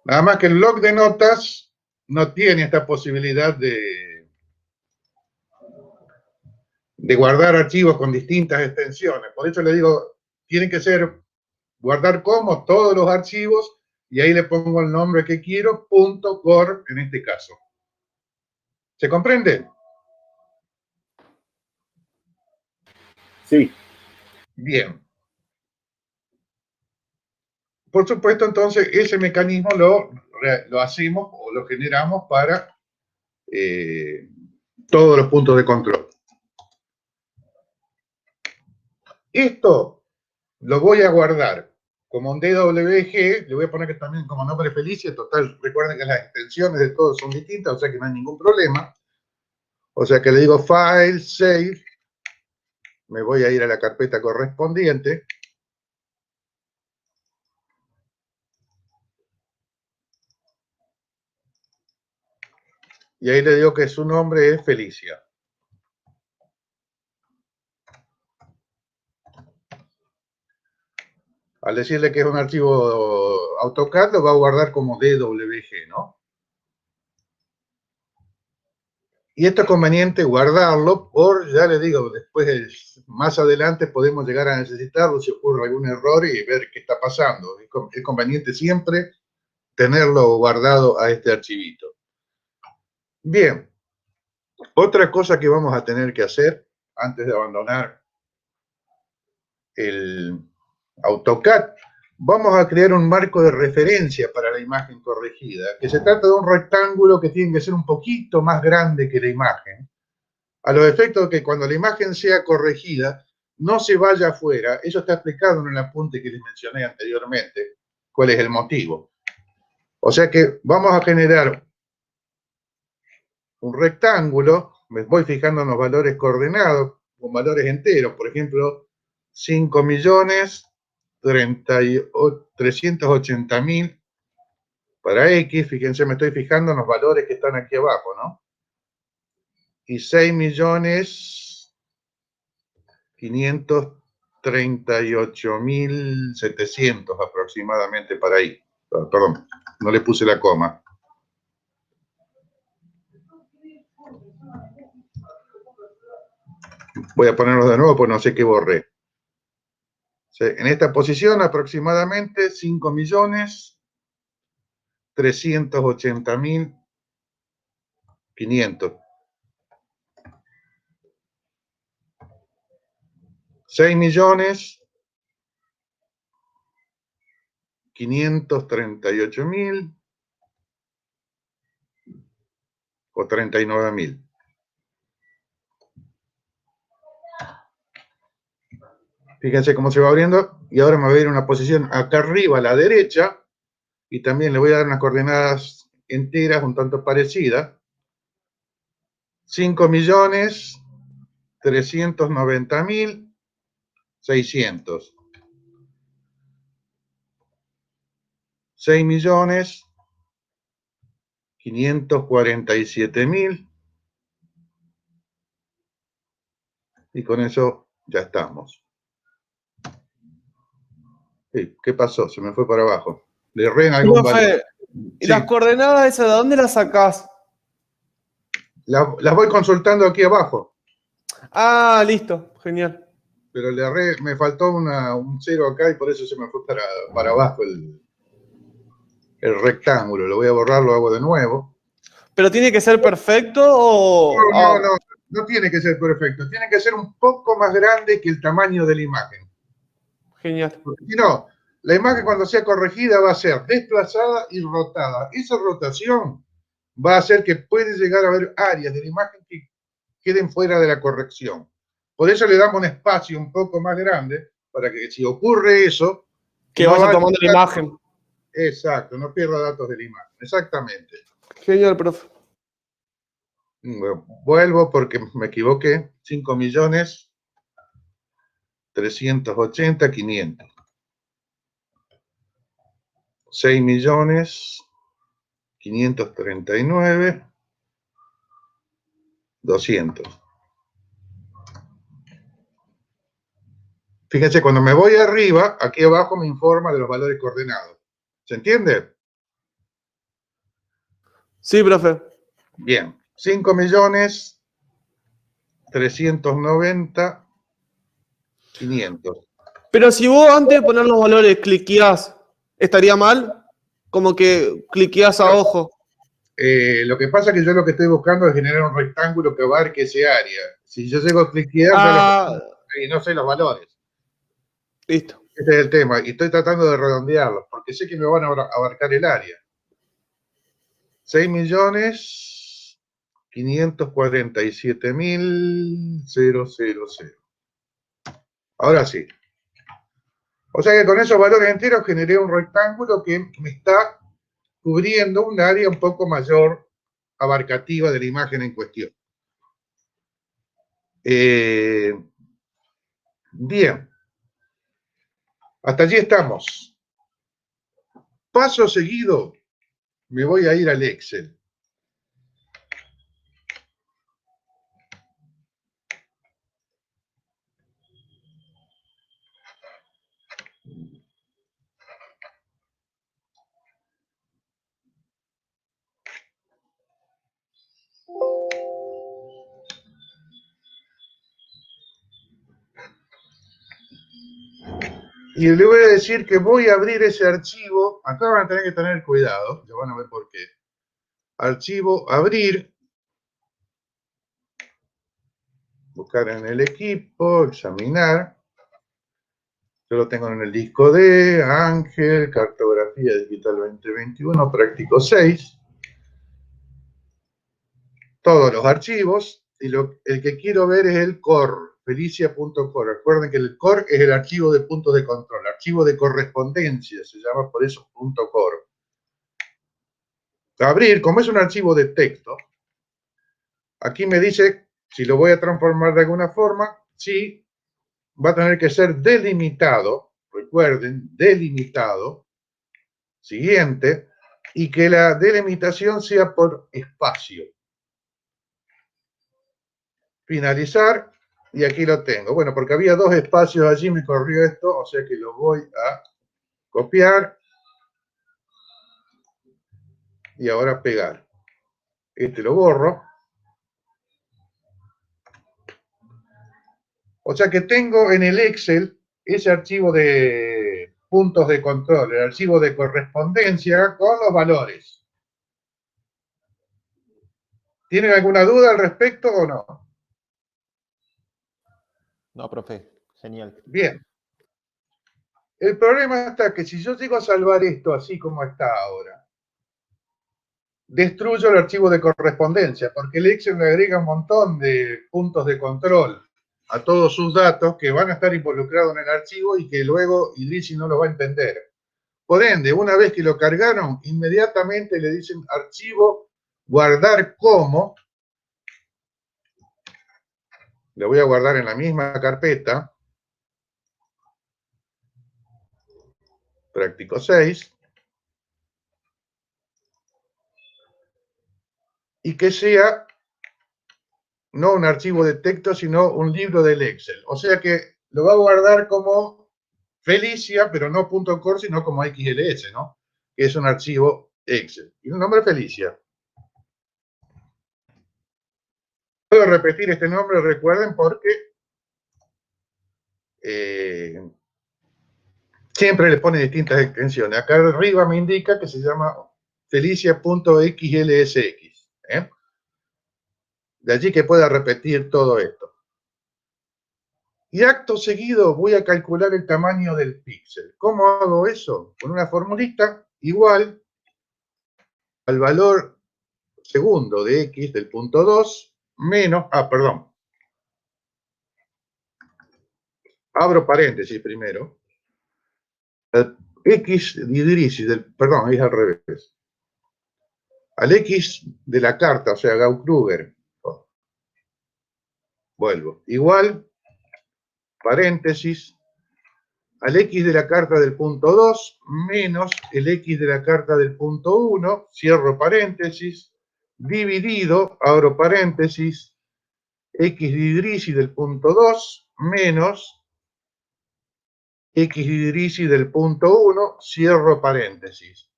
Nada más que el bloc de notas no tiene esta posibilidad de guardar archivos con distintas extensiones. Por eso le digo, tiene que ser guardar como todos los archivos y ahí le pongo el nombre que quiero, .core en este caso. ¿Se comprende? Sí. Bien. Por supuesto, entonces, ese mecanismo lo hacemos o lo generamos para todos los puntos de control. Esto lo voy a guardar como un DWG, le voy a poner que también como nombre Felicia, total, recuerden que las extensiones de todos son distintas, o sea que no hay ningún problema. O sea que le digo File, Save, me voy a ir a la carpeta correspondiente. Y ahí le digo que su nombre es Felicia. Al decirle que es un archivo AutoCAD, lo va a guardar como DWG, ¿no? Y esto es conveniente guardarlo ya le digo, después, más adelante podemos llegar a necesitarlo si ocurre algún error y ver qué está pasando. Es conveniente siempre tenerlo guardado a este archivito. Bien, otra cosa que vamos a tener que hacer, antes de abandonar el AutoCAD, vamos a crear un marco de referencia para la imagen corregida, que se trata de un rectángulo que tiene que ser un poquito más grande que la imagen, a los efectos de que cuando la imagen sea corregida, no se vaya afuera. Eso está explicado en el apunte que les mencioné anteriormente, cuál es el motivo. O sea que vamos a generar un rectángulo, me voy fijando en los valores coordenados, con valores enteros, por ejemplo, 5.380.000 para X, fíjense, me estoy fijando en los valores que están aquí abajo, ¿no? Y 6.538.700 aproximadamente para ahí. Perdón, no le puse la coma. Voy a ponerlos de nuevo, pues no sé qué borré. En esta posición aproximadamente 5.380.500. 6.538.000 o 39.000. Fíjense cómo se va abriendo y ahora me voy a ir a una posición acá arriba a la derecha y también le voy a dar unas coordenadas enteras un tanto parecidas. 5.390.600. 6.547.000 y con eso ya estamos. ¿Qué pasó? Se me fue para abajo. Le erré en algún valor. ¿Y las coordenadas esas de dónde las sacás? Las voy consultando aquí abajo. Ah, listo, genial. Pero le erré, me faltó un 0 acá y por eso se me fue para abajo el rectángulo. Lo voy a borrar, lo hago de nuevo. ¿Pero tiene que ser perfecto o...? No tiene que ser perfecto. Tiene que ser un poco más grande que el tamaño de la imagen. Genial. Porque si no, la imagen cuando sea corregida va a ser desplazada y rotada. Esa rotación va a hacer que puede llegar a haber áreas de la imagen que queden fuera de la corrección. Por eso le damos un espacio un poco más grande para que si ocurre eso... Que no vaya tomando la imagen. Exacto, no pierda datos de la imagen. Exactamente. Genial, profe. Bueno, vuelvo porque me equivoqué. 5.380.500. 6.539.200. Fíjense, cuando me voy arriba, aquí abajo me informa de los valores coordenados. ¿Se entiende? Sí, profe. Bien. 5.390.500. Pero si vos antes de poner los valores cliqueás, ¿estaría mal? Como que cliqueás a ojo. Lo que pasa es que yo lo que estoy buscando es generar un rectángulo que abarque ese área. Si yo llego a cliquear, y no sé los valores. Listo. Este es el tema. Y estoy tratando de redondearlos, porque sé que me van a abarcar el área. 6.547.000. Ahora sí. O sea que con esos valores enteros generé un rectángulo que me está cubriendo un área un poco mayor abarcativa de la imagen en cuestión. Bien. Hasta allí estamos. Paso seguido, me voy a ir al Excel. Y le voy a decir que voy a abrir ese archivo. Acá van a tener que tener cuidado, ya van a ver por qué. Archivo, abrir. buscar en el equipo, examinar. Yo lo tengo en el disco D, Ángel, cartografía digital 2021, práctico 6. Todos los archivos, y el que quiero ver es el core, felicia.core. Recuerden que el core es el archivo de puntos de control, archivo de correspondencia, se llama por eso .core. Abrir, como es un archivo de texto, aquí me dice si lo voy a transformar de alguna forma, sí, va a tener que ser delimitado, recuerden, delimitado, siguiente, y que la delimitación sea por espacio. Finalizar, y aquí lo tengo. Bueno, porque había 2 espacios allí, me corrió esto, o sea que lo voy a copiar y ahora pegar. Este lo borro. O sea que tengo en el Excel ese archivo de puntos de control, el archivo de correspondencia con los valores. ¿Tienen alguna duda al respecto o no? No, profe, genial. Bien. El problema está que si yo llego a salvar esto así como está ahora, destruyo el archivo de correspondencia, porque el Excel le agrega un montón de puntos de control a todos sus datos que van a estar involucrados en el archivo y que luego Idrisi no lo va a entender. Por ende, una vez que lo cargaron, inmediatamente le dicen archivo, guardar como. Lo voy a guardar en la misma carpeta. Práctico 6. Y que sea no un archivo de texto, sino un libro del Excel. O sea que lo va a guardar como Felicia, pero no .core, sino como XLS, ¿no? Que es un archivo Excel. Y un nombre Felicia. Puedo repetir este nombre, recuerden, porque siempre le pone distintas extensiones. Acá arriba me indica que se llama felicia.xlsx. De allí que pueda repetir todo esto. Y acto seguido voy a calcular el tamaño del píxel. ¿Cómo hago eso? Con una formulita igual al valor segundo de x del punto 2 menos, abro paréntesis primero, x de Idrisi, es al revés, al x de la carta, o sea, Gauss-Kruger, vuelvo, igual, paréntesis, al x de la carta del punto 2 menos el x de la carta del punto 1, cierro paréntesis, dividido, abro paréntesis, x de Idrisi del punto 2 menos x de Idrisi del punto 1, cierro paréntesis.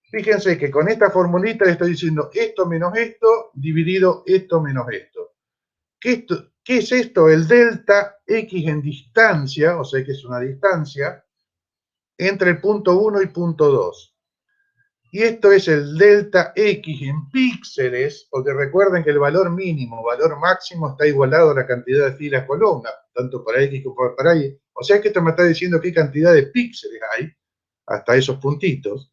Fíjense que con esta formulita le estoy diciendo esto menos esto, dividido esto menos esto. ¿Qué es esto? El delta x en distancia, o sea que es una distancia, entre el punto 1 y punto 2. Y esto es el delta x en píxeles, porque recuerden que el valor mínimo, valor máximo está igualado a la cantidad de filas columnas, tanto para x como para y. O sea que esto me está diciendo qué cantidad de píxeles hay, hasta esos puntitos.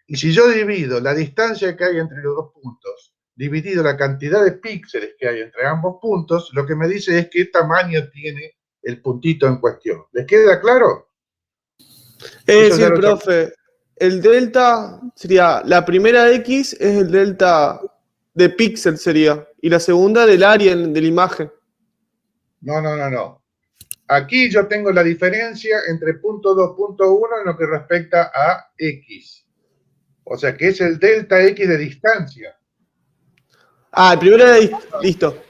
Y si yo divido la distancia que hay entre los dos puntos, dividido la cantidad de píxeles que hay entre ambos puntos, lo que me dice es qué tamaño tiene el puntito en cuestión. ¿Les queda claro? Es decir, profe, el delta sería, la primera X es el delta de píxel sería, y la segunda del área de la imagen. No. Aquí yo tengo la diferencia entre punto 2, punto 1 en lo que respecta a X. O sea que es el delta X de distancia. Ah, el primero era listo.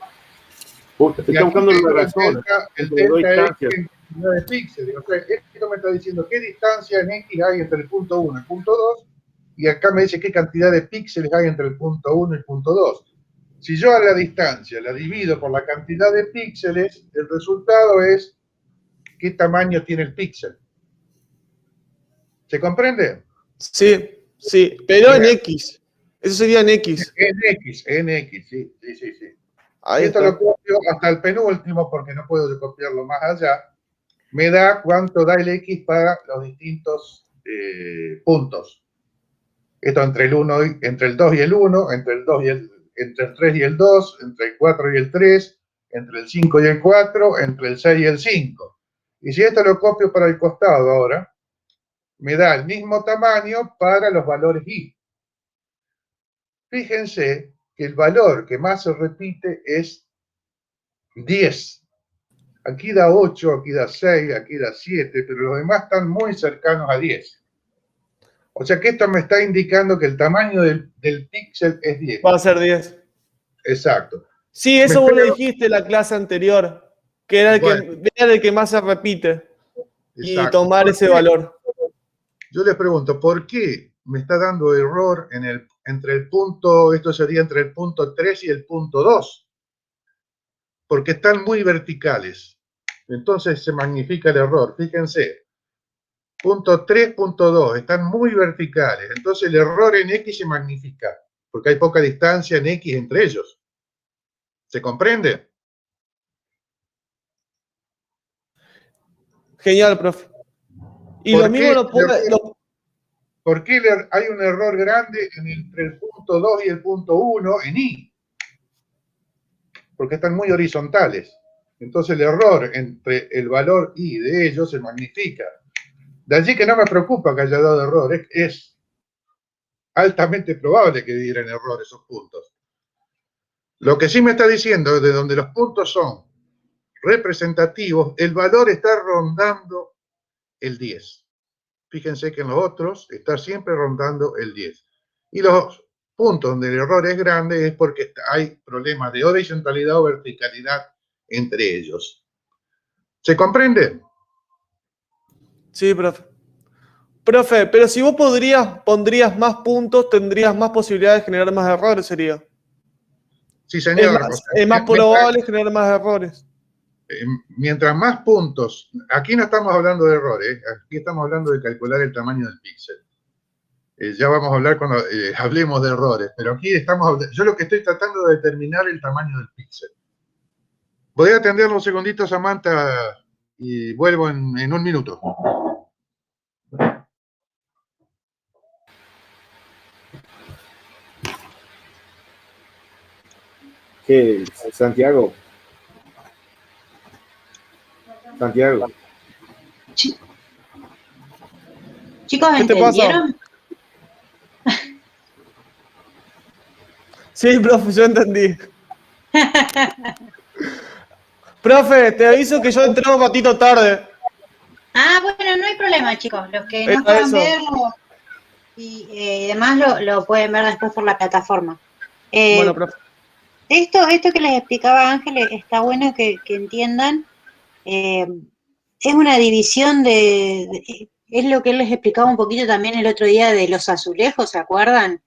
Estoy buscando la razón. El delta X en cantidad de píxeles. O sea, esto me está diciendo qué distancia en X hay entre el punto 1 y el punto 2. Y acá me dice qué cantidad de píxeles hay entre el punto 1 y el punto 2. Si yo a la distancia la divido por la cantidad de píxeles, el resultado es qué tamaño tiene el píxel. ¿Se comprende? Sí, pero en X. Eso sería en X. En X, sí. Ahí Esto está. lo puedo hasta el penúltimo, porque no puedo copiarlo más allá, me da cuánto da el X para los distintos puntos. Esto entre el 2 y el 1, entre el 3 y el 2, entre el 4 y el 3, entre el 5 y el 4, entre el 6 y el 5. Y si esto lo copio para el costado ahora, me da el mismo tamaño para los valores Y. Fíjense que el valor que más se repite es 10. Aquí da 8, aquí da 6, aquí da 7, pero los demás están muy cercanos a 10. O sea que esto me está indicando que el tamaño del píxel es 10. Va a ser 10. Exacto. Sí, eso vos lo dijiste en la clase anterior, que era el que más se repite. Y Exacto. tomar ese valor. Yo les pregunto, ¿por qué me está dando error entre el punto, esto sería entre el punto 3 y el punto 2? Porque están muy verticales. Entonces se magnifica el error. Fíjense. Punto 3, punto 2, están muy verticales. Entonces el error en X se magnifica, porque hay poca distancia en X entre ellos. ¿Se comprende? Genial, profe. Y lo mismo lo puede... ¿Por qué hay un error grande entre el punto 2 y el punto 1 en Y? Porque están muy horizontales. Entonces el error entre el valor Y de ellos se magnifica. De allí que no me preocupa que haya dado error. Es altamente probable que dieran error esos puntos. Lo que sí me está diciendo es de donde los puntos son representativos, el valor está rondando el 10. Fíjense que en los otros está siempre rondando el 10. Y los puntos donde el error es grande es porque hay problemas de horizontalidad o verticalidad entre ellos. ¿Se comprende? Sí, profe. Profe, pero si vos pondrías más puntos, tendrías más posibilidades de generar más errores, sería. Sí, señor. Es más probable generar más errores. Mientras más puntos, aquí no estamos hablando de errores, aquí estamos hablando de calcular el tamaño del píxel. Ya vamos a hablar cuando hablemos de errores, pero aquí yo lo que estoy tratando de determinar el tamaño del píxel. Voy a atender un segundito, Samantha, y vuelvo en un minuto. ¿Qué? Santiago. Santiago. Chicos, ¿Qué te ¿entendieron? Sí, profe, yo entendí. Profe, te aviso que yo entré un ratito tarde. Ah, bueno, no hay problema, chicos. Los que no puedan verlo y demás lo pueden ver después por la plataforma. Bueno, profe. Esto que les explicaba Ángel está bueno que entiendan. Es una división es lo que él les explicaba un poquito también el otro día de los azulejos, ¿se acuerdan?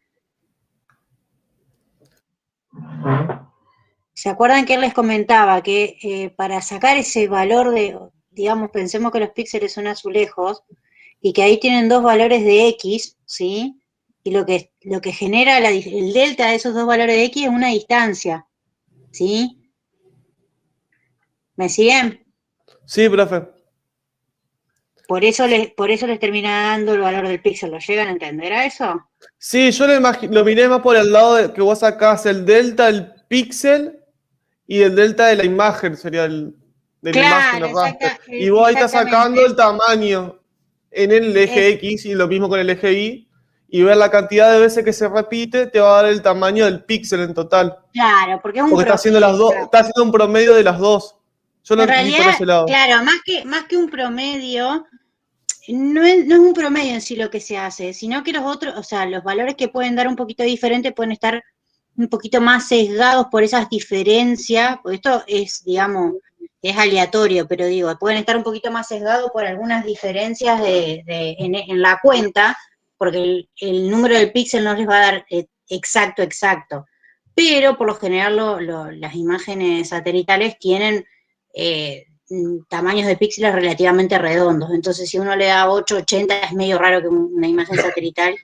¿Se acuerdan que él les comentaba que para sacar ese valor digamos, pensemos que los píxeles son azulejos y que ahí tienen dos valores de X, ¿sí? Y lo que genera el delta de esos dos valores de X es una distancia, ¿sí? ¿Me siguen? Sí, profe. Por eso les termina dando el valor del píxel. ¿Lo llegan a entender a eso? Sí, yo lo miré más por el lado de que vos sacás el delta del píxel y el delta de la imagen, sería de la imagen, el raster. Y vos ahí estás sacando el tamaño en el eje X y lo mismo con el eje Y. Y ver la cantidad de veces que se repite te va a dar el tamaño del píxel en total. Claro, porque es un está haciendo está haciendo un promedio de las dos. Yo lo entendí por ese lado. Claro, más que un promedio, no es un promedio en sí lo que se hace, sino que los otros, o sea, los valores que pueden dar un poquito diferente pueden estar un poquito más sesgados por esas diferencias, porque esto es, digamos, es aleatorio, pero digo, pueden estar un poquito más sesgados por algunas diferencias en la cuenta, porque el número del píxel no les va a dar exacto, pero por lo general las imágenes satelitales tienen tamaños de píxeles relativamente redondos, entonces si uno le da 880 es medio raro que una imagen satelital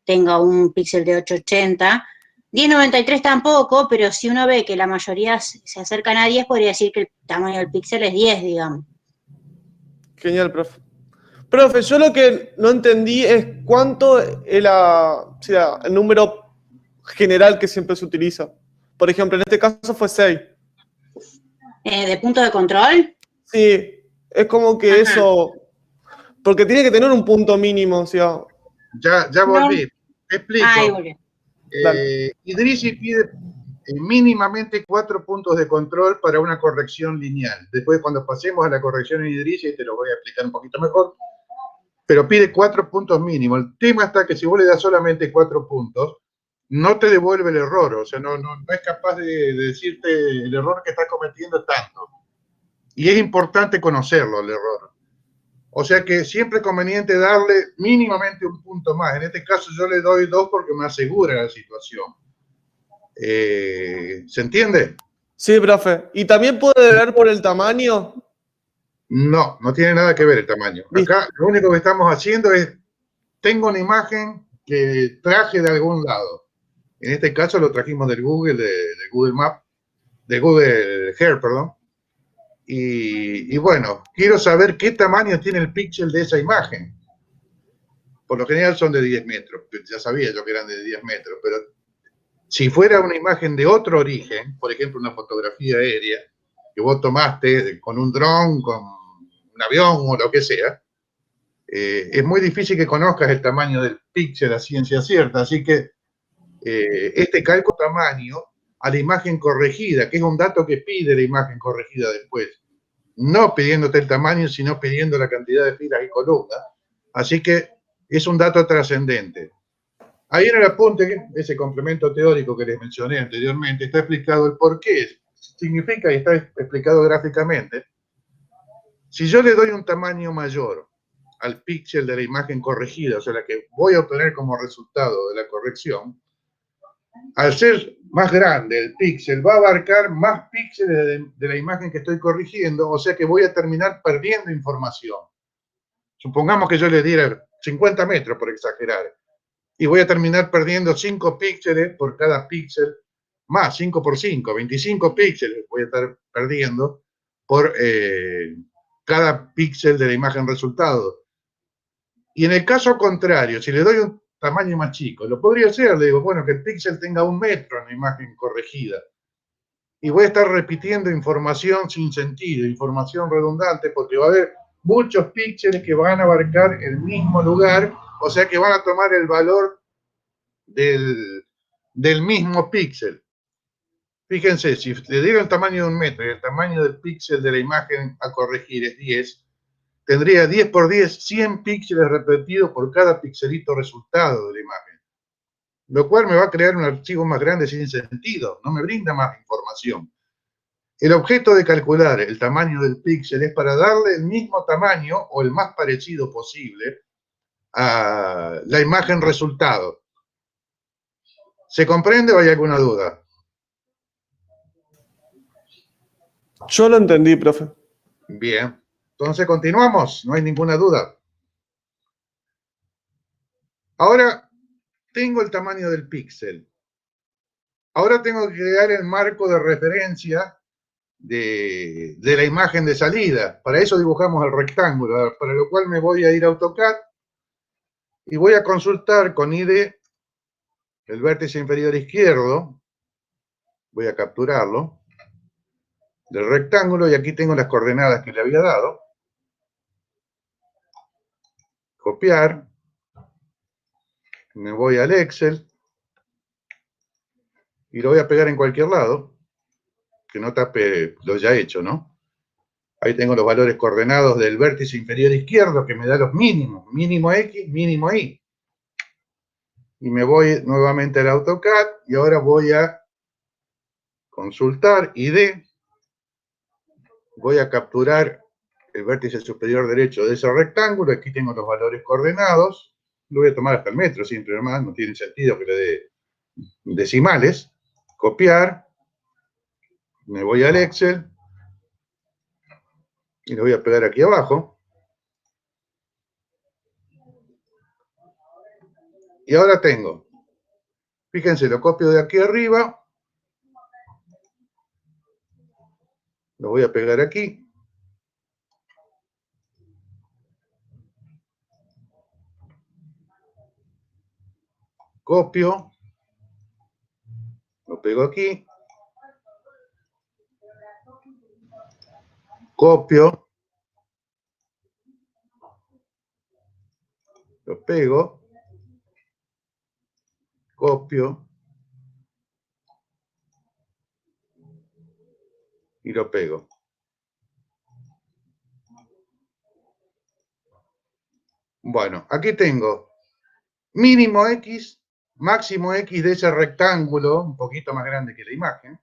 tenga un píxel de 880, 1093 tampoco, pero si uno ve que la mayoría se acercan a 10, podría decir que el tamaño del píxel es 10, digamos. Genial, profe. Profe, yo lo que no entendí es cuánto es el número general que siempre se utiliza. Por ejemplo, en este caso fue 6. ¿De punto de control? Sí, es como que Ajá. eso... Porque tiene que tener un punto mínimo, o sea... Ya volví. No. Te explico. Ahí volvió. Idrisi pide mínimamente 4 puntos de control para una corrección lineal. Después, cuando pasemos a la corrección en Idrisi, te lo voy a explicar un poquito mejor. Pero pide 4 puntos mínimos. El tema está que si vos le das solamente 4 puntos, no te devuelve el error. O sea, no es capaz de decirte el error que estás cometiendo tanto. Y es importante conocerlo, el error. O sea que siempre es conveniente darle mínimamente un punto más. En este caso yo le doy 2 porque me asegura la situación. ¿Se entiende? Sí, profe. ¿Y también puede ver por el tamaño? No tiene nada que ver el tamaño. Acá lo único que estamos haciendo es, tengo una imagen que traje de algún lado. En este caso lo trajimos del Google, de Google Maps, de Google Earth, perdón. Y bueno, quiero saber qué tamaño tiene el píxel de esa imagen. Por lo general son de 10 metros. Ya sabía yo que eran de 10 metros, pero si fuera una imagen de otro origen, por ejemplo, una fotografía aérea, que vos tomaste con un dron, con un avión o lo que sea, es muy difícil que conozcas el tamaño del píxel a ciencia cierta. Así que este cálculo tamaño a la imagen corregida, que es un dato que pide la imagen corregida después, no pidiéndote el tamaño, sino pidiendo la cantidad de filas y columnas. Así que es un dato trascendente. Ahí en el apunte, ese complemento teórico que les mencioné anteriormente, está explicado el por qué. Significa, y está explicado gráficamente, si yo le doy un tamaño mayor al píxel de la imagen corregida, o sea, la que voy a obtener como resultado de la corrección, al ser más grande el píxel, va a abarcar más píxeles de la imagen que estoy corrigiendo, o sea que voy a terminar perdiendo información. Supongamos que yo le diera 50 metros, por exagerar, y voy a terminar perdiendo 5 píxeles por cada píxel, más 5 por 5, 25 píxeles voy a estar perdiendo por cada píxel de la imagen resultado. Y en el caso contrario, si le doy un tamaño más chico, lo podría hacer, le digo, bueno, que el píxel tenga 1 metro en la imagen corregida. Y voy a estar repitiendo información sin sentido, información redundante, porque va a haber muchos píxeles que van a abarcar el mismo lugar, o sea que van a tomar el valor del mismo píxel. Fíjense, si le diera el tamaño de 1 metro y el tamaño del píxel de la imagen a corregir es 10, tendría 10 por 10, 100 píxeles repetidos por cada pixelito resultado de la imagen. Lo cual me va a crear un archivo más grande sin sentido, no me brinda más información. El objeto de calcular el tamaño del píxel es para darle el mismo tamaño o el más parecido posible a la imagen resultado. ¿Se comprende o hay alguna duda? Yo lo entendí, profe. Bien. Entonces continuamos, no hay ninguna duda. Ahora tengo el tamaño del píxel. Ahora tengo que crear el marco de referencia de la imagen de salida. Para eso dibujamos el rectángulo, para lo cual me voy a ir a AutoCAD y voy a consultar con ID el vértice inferior izquierdo. Voy a capturarlo del rectángulo y aquí tengo las coordenadas que le había dado. Copiar. Me voy al Excel y lo voy a pegar en cualquier lado, que no tape lo ya hecho, ¿no? Ahí tengo los valores coordenados del vértice inferior izquierdo que me da los mínimos, mínimo X, mínimo Y. Y me voy nuevamente al AutoCAD y ahora voy a consultar ID. Voy a capturar el vértice superior derecho de ese rectángulo. Aquí tengo los valores coordenados. Lo voy a tomar hasta el metro, siempre nomás, no tiene sentido que le dé decimales. Copiar. Me voy al Excel. Y lo voy a pegar aquí abajo. Y ahora tengo, Fíjense, lo copio de aquí arriba. Lo voy a pegar aquí. Copio. Lo pego aquí. Copio. Lo pego. Copio. Y lo pego. Bueno, aquí tengo mínimo X, máximo X de ese rectángulo, un poquito más grande que la imagen.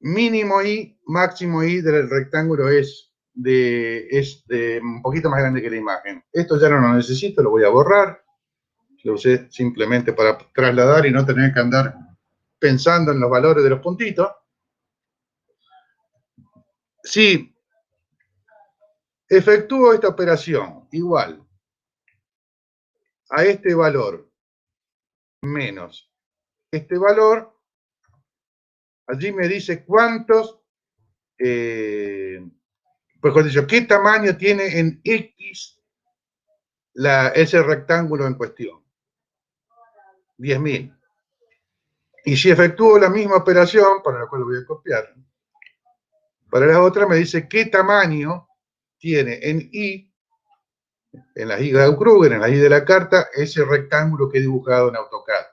Mínimo Y, máximo Y del rectángulo es un poquito más grande que la imagen. Esto ya no lo necesito, lo voy a borrar. Lo usé simplemente para trasladar y no tener que andar pensando en los valores de los puntitos. Si efectúo esta operación igual a este valor menos este valor, allí me dice cuántos, mejor dicho, qué tamaño tiene en X ese rectángulo en cuestión. 10.000. Y si efectúo la misma operación, para la cual lo voy a copiar, para la otra me dice qué tamaño tiene en Y, en las Y de Kruger, en la Y de la carta, ese rectángulo que he dibujado en AutoCAD.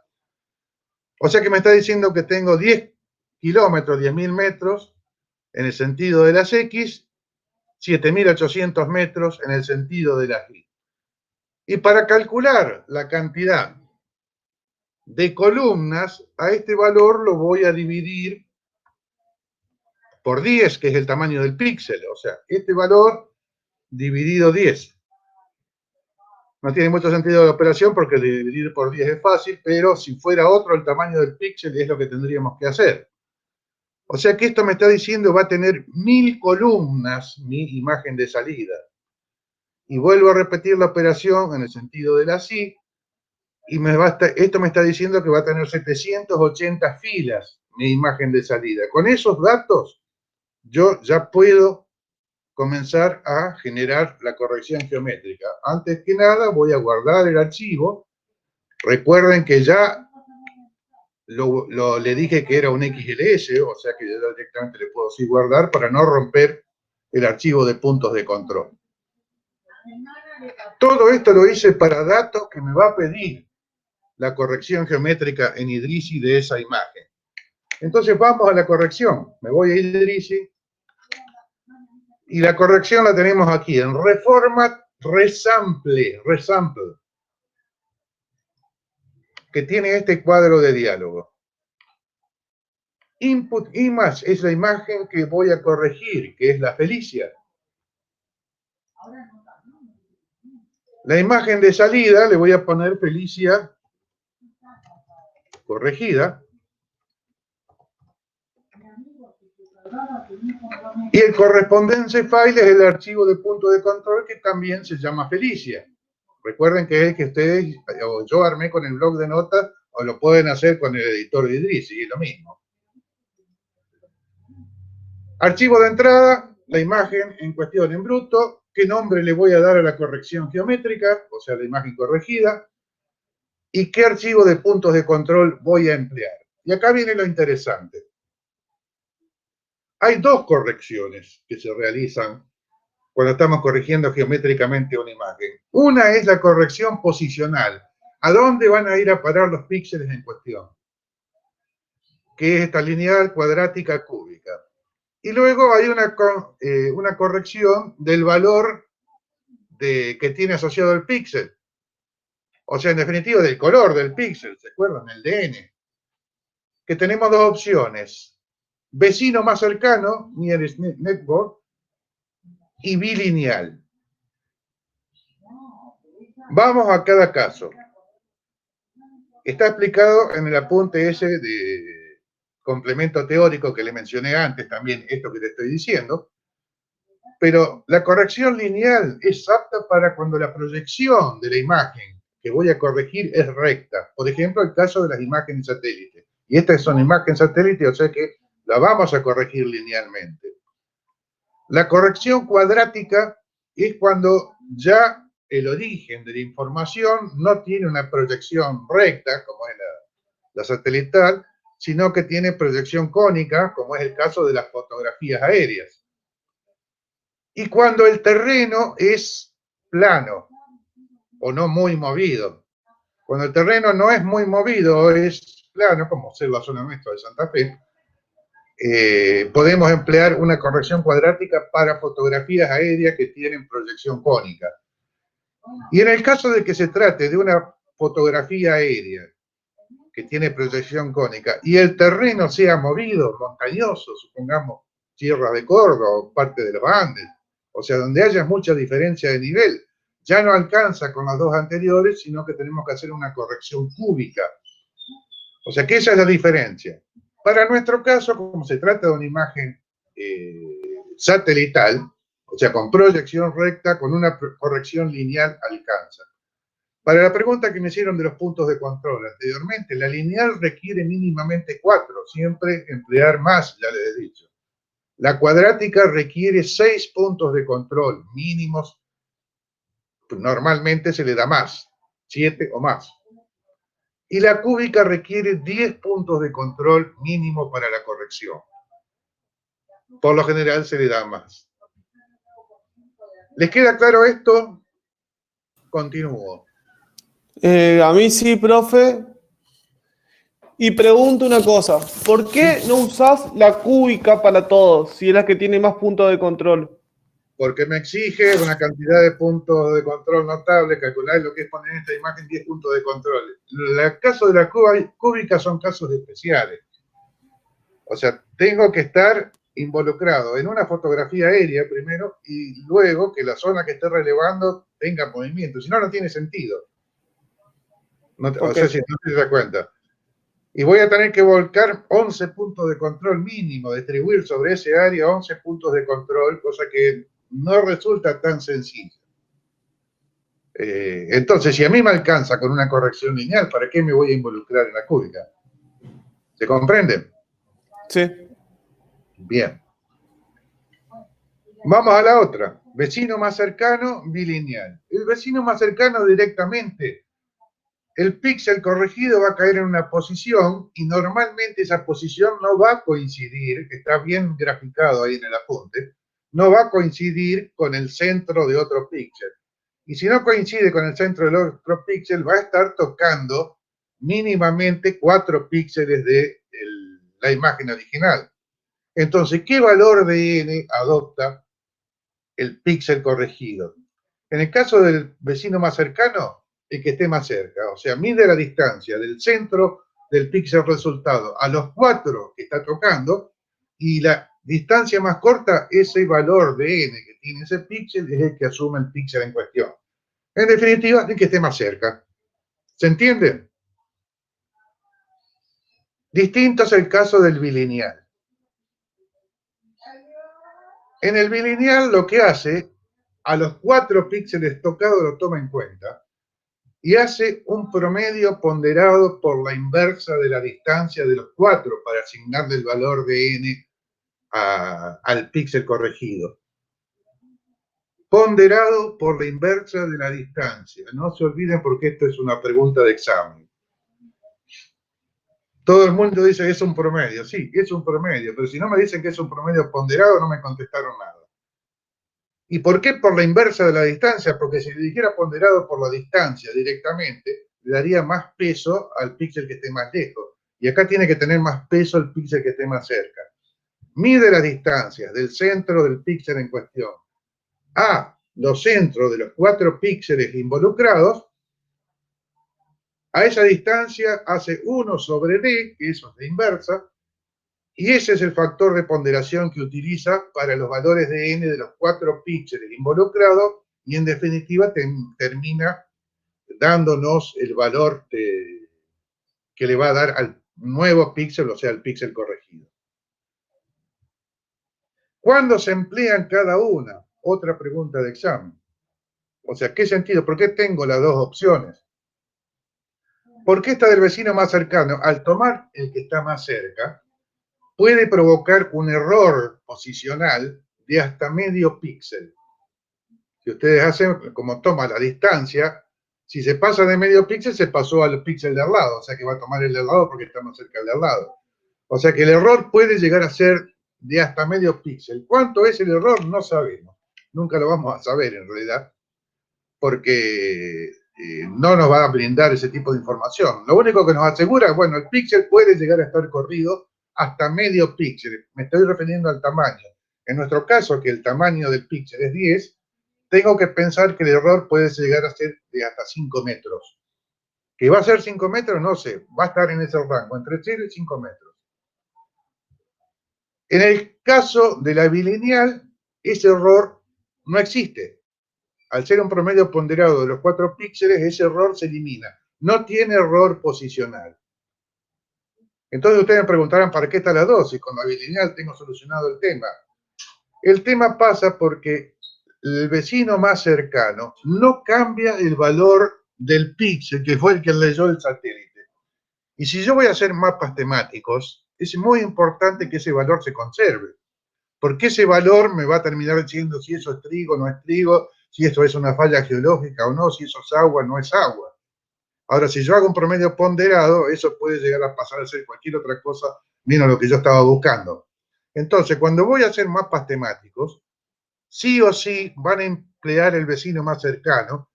O sea que me está diciendo que tengo 10 kilómetros, 10.000 metros, en el sentido de las X, 7.800 metros en el sentido de las Y. Y para calcular la cantidad de columnas, a este valor lo voy a dividir por 10, que es el tamaño del píxel. O sea, este valor dividido 10. No tiene mucho sentido la operación porque dividir por 10 es fácil, pero si fuera otro el tamaño del píxel es lo que tendríamos que hacer. O sea que esto me está diciendo va a tener 1000 columnas mi imagen de salida. Y vuelvo a repetir la operación en el sentido de la Y, y esto me está diciendo que va a tener 780 filas mi imagen de salida. Con esos datos yo ya puedo comenzar a generar la corrección geométrica. Antes que nada voy a guardar el archivo. Recuerden que ya le dije que era un XLS, o sea que yo directamente le puedo sí guardar para no romper el archivo de puntos de control. Todo esto lo hice para datos que me va a pedir la corrección geométrica en Idrisi de esa imagen. Entonces vamos a la corrección. Me voy a Idrisi y la corrección la tenemos aquí en Reformat Resample, que tiene este cuadro de diálogo. Input Image es la imagen que voy a corregir, que es la Felicia. La imagen de salida le voy a poner Felicia corregida. Y el correspondence file es el archivo de punto de control que también se llama Felicia. Recuerden que es el que ustedes o yo armé con el blog de notas o lo pueden hacer con el editor de Idrisi, es lo mismo. Archivo de entrada, la imagen en cuestión en bruto, qué nombre le voy a dar a la corrección geométrica, o sea, la imagen corregida, y qué archivo de puntos de control voy a emplear. Y acá viene lo interesante. Hay dos correcciones que se realizan cuando estamos corrigiendo geométricamente una imagen. Una es la corrección posicional. ¿A dónde van a ir a parar los píxeles en cuestión? Que es esta lineal, cuadrática, cúbica. Y luego hay una corrección del valor que tiene asociado el píxel. O sea, en definitiva, del color del píxel, ¿se acuerdan? El DN. Que tenemos dos opciones. Vecino más cercano, nearest neighbor, y bilineal. Vamos a cada caso. Está explicado en el apunte ese de complemento teórico que le mencioné antes, también esto que te estoy diciendo. Pero la corrección lineal es apta para cuando la proyección de la imagen que voy a corregir es recta. Por ejemplo, el caso de las imágenes satélites. Y estas son imágenes satélites, o sea que la vamos a corregir linealmente. La corrección cuadrática es cuando ya el origen de la información no tiene una proyección recta, como es la satelital, sino que tiene proyección cónica, como es el caso de las fotografías aéreas. Y cuando el terreno es plano o no muy movido. Cuando el terreno no es muy movido o es plano, como es la zona nuestra de Santa Fe, podemos emplear una corrección cuadrática para fotografías aéreas que tienen proyección cónica. Y en el caso de que se trate de una fotografía aérea que tiene proyección cónica y el terreno sea movido, montañoso, supongamos Sierra de Córdoba o parte de los Andes, o sea, donde haya mucha diferencia de nivel, ya no alcanza con las dos anteriores, sino que tenemos que hacer una corrección cúbica. O sea, que esa es la diferencia. Para nuestro caso, como se trata de una imagen satelital, o sea, con proyección recta, con una corrección lineal alcanza. Para la pregunta que me hicieron de los puntos de control anteriormente, la lineal requiere mínimamente 4, siempre emplear más, ya les he dicho. La cuadrática requiere 6 puntos de control mínimos, normalmente se le da más, 7 o más. Y la cúbica requiere 10 puntos de control mínimo para la corrección. Por lo general se le da más. ¿Les queda claro esto? Continúo. A mí sí, profe. Y pregunto una cosa, ¿por qué no usás la cúbica para todos, si es la que tiene más puntos de control? Porque me exige una cantidad de puntos de control notable, calcular lo que es poner en esta imagen 10 puntos de control. El caso de la cúbica son casos especiales. O sea, tengo que estar involucrado en una fotografía aérea primero y luego que la zona que esté relevando tenga movimiento. Si no, no tiene sentido. No, okay. O sea, si no te das cuenta. Y voy a tener que volcar 11 puntos de control mínimo, distribuir sobre ese área 11 puntos de control, cosa que no resulta tan sencillo. Entonces, si a mí me alcanza con una corrección lineal, ¿para qué me voy a involucrar en la cúbica? ¿Se comprende? Sí. Bien. Vamos a la otra. Vecino más cercano, bilineal. El vecino más cercano directamente, el píxel corregido va a caer en una posición y normalmente esa posición no va a coincidir, está bien graficado ahí en el apunte, no va a coincidir con el centro de otro píxel. Y si no coincide con el centro del otro píxel, va a estar tocando mínimamente 4 píxeles de la imagen original. Entonces, ¿qué valor de n adopta el píxel corregido? En el caso del vecino más cercano, el que esté más cerca. O sea, mide la distancia del centro del píxel resultado a los 4 que está tocando y la distancia más corta, ese valor de n que tiene ese píxel es el que asume el píxel en cuestión. En definitiva, el que esté más cerca. ¿Se entiende? Distinto es el caso del bilineal. En el bilineal lo que hace, a los 4 píxeles tocados lo toma en cuenta y hace un promedio ponderado por la inversa de la distancia de los 4 para asignarle el valor de n al píxel corregido. Ponderado por la inversa de la distancia. No se olviden porque esto es una pregunta de examen. Todo el mundo dice que es un promedio. Sí, es un promedio, pero si no me dicen que es un promedio ponderado, no me contestaron nada. ¿Y por qué por la inversa de la distancia? Porque si le dijera ponderado por la distancia directamente, le daría más peso al píxel que esté más lejos. Y acá tiene que tener más peso el píxel que esté más cerca. Mide las distancias del centro del píxel en cuestión a los centros de los 4 píxeles involucrados. A esa distancia hace 1 sobre d, que eso es de inversa, y ese es el factor de ponderación que utiliza para los valores de n de los 4 píxeles involucrados y en definitiva termina dándonos el valor que le va a dar al nuevo píxel, o sea, al píxel corregido. ¿Cuándo se emplean cada una? Otra pregunta de examen. O sea, ¿qué sentido? ¿Por qué tengo las dos opciones? ¿Por qué está del vecino más cercano? Al tomar el que está más cerca, puede provocar un error posicional de hasta medio píxel. Si ustedes hacen, como toma la distancia, si se pasa de medio píxel, se pasó al píxel de al lado, o sea que va a tomar el de al lado porque está más cerca del de al lado. O sea que el error puede llegar a ser de hasta medio píxel. ¿Cuánto es el error? No sabemos. Nunca lo vamos a saber en realidad, porque no nos va a brindar ese tipo de información. Lo único que nos asegura, bueno, el píxel puede llegar a estar corrido hasta medio píxel. Me estoy refiriendo al tamaño. En nuestro caso, que el tamaño del píxel es 10, tengo que pensar que el error puede llegar a ser de hasta 5 metros. ¿Que va a ser 5 metros? No sé. Va a estar en ese rango, entre 0 y 5 metros. En el caso de la bilineal, ese error no existe. Al ser un promedio ponderado de los 4 píxeles, ese error se elimina. No tiene error posicional. Entonces ustedes me preguntarán, ¿para qué está la dosis? Con la bilineal tengo solucionado el tema. El tema pasa porque el vecino más cercano no cambia el valor del píxel, que fue el que leyó el satélite. Y si yo voy a hacer mapas temáticos, es muy importante que ese valor se conserve. Porque ese valor me va a terminar diciendo si eso es trigo o no es trigo, si eso es una falla geológica o no, si eso es agua o no es agua. Ahora, si yo hago un promedio ponderado, eso puede llegar a pasar a ser cualquier otra cosa menos lo que yo estaba buscando. Entonces, cuando voy a hacer mapas temáticos, sí o sí van a emplear el vecino más cercano,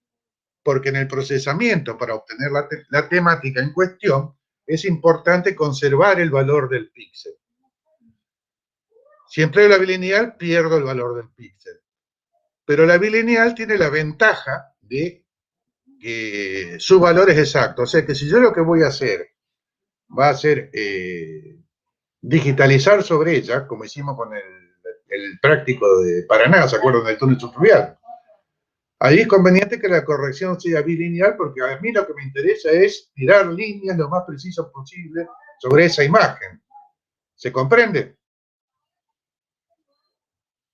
porque en el procesamiento para obtener la temática en cuestión, es importante conservar el valor del píxel. Si empleo la bilineal, pierdo el valor del píxel. Pero la bilineal tiene la ventaja de que su valor es exacto. O sea que si yo lo que voy a hacer va a ser digitalizar sobre ella, como hicimos con el práctico de Paraná, ¿se acuerdan del túnel subfluvial? Ahí es conveniente que la corrección sea bilineal, porque a mí lo que me interesa es tirar líneas lo más preciso posible sobre esa imagen. ¿Se comprende?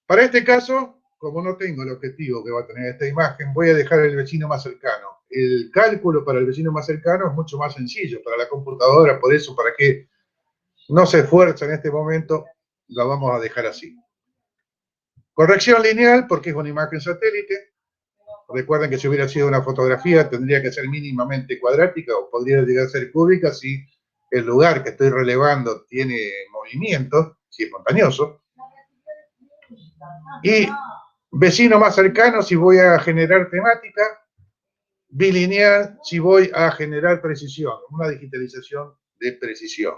Para este caso, como no tengo el objetivo que va a tener esta imagen, voy a dejar el vecino más cercano. El cálculo para el vecino más cercano es mucho más sencillo para la computadora, por eso, para que no se esfuerce en este momento, la vamos a dejar así. Corrección lineal, porque es una imagen satélite. Recuerden que si hubiera sido una fotografía, tendría que ser mínimamente cuadrática o podría llegar a ser cúbica si el lugar que estoy relevando tiene movimiento, si es montañoso. Y vecino más cercano si voy a generar temática, bilineal si voy a generar precisión, una digitalización de precisión.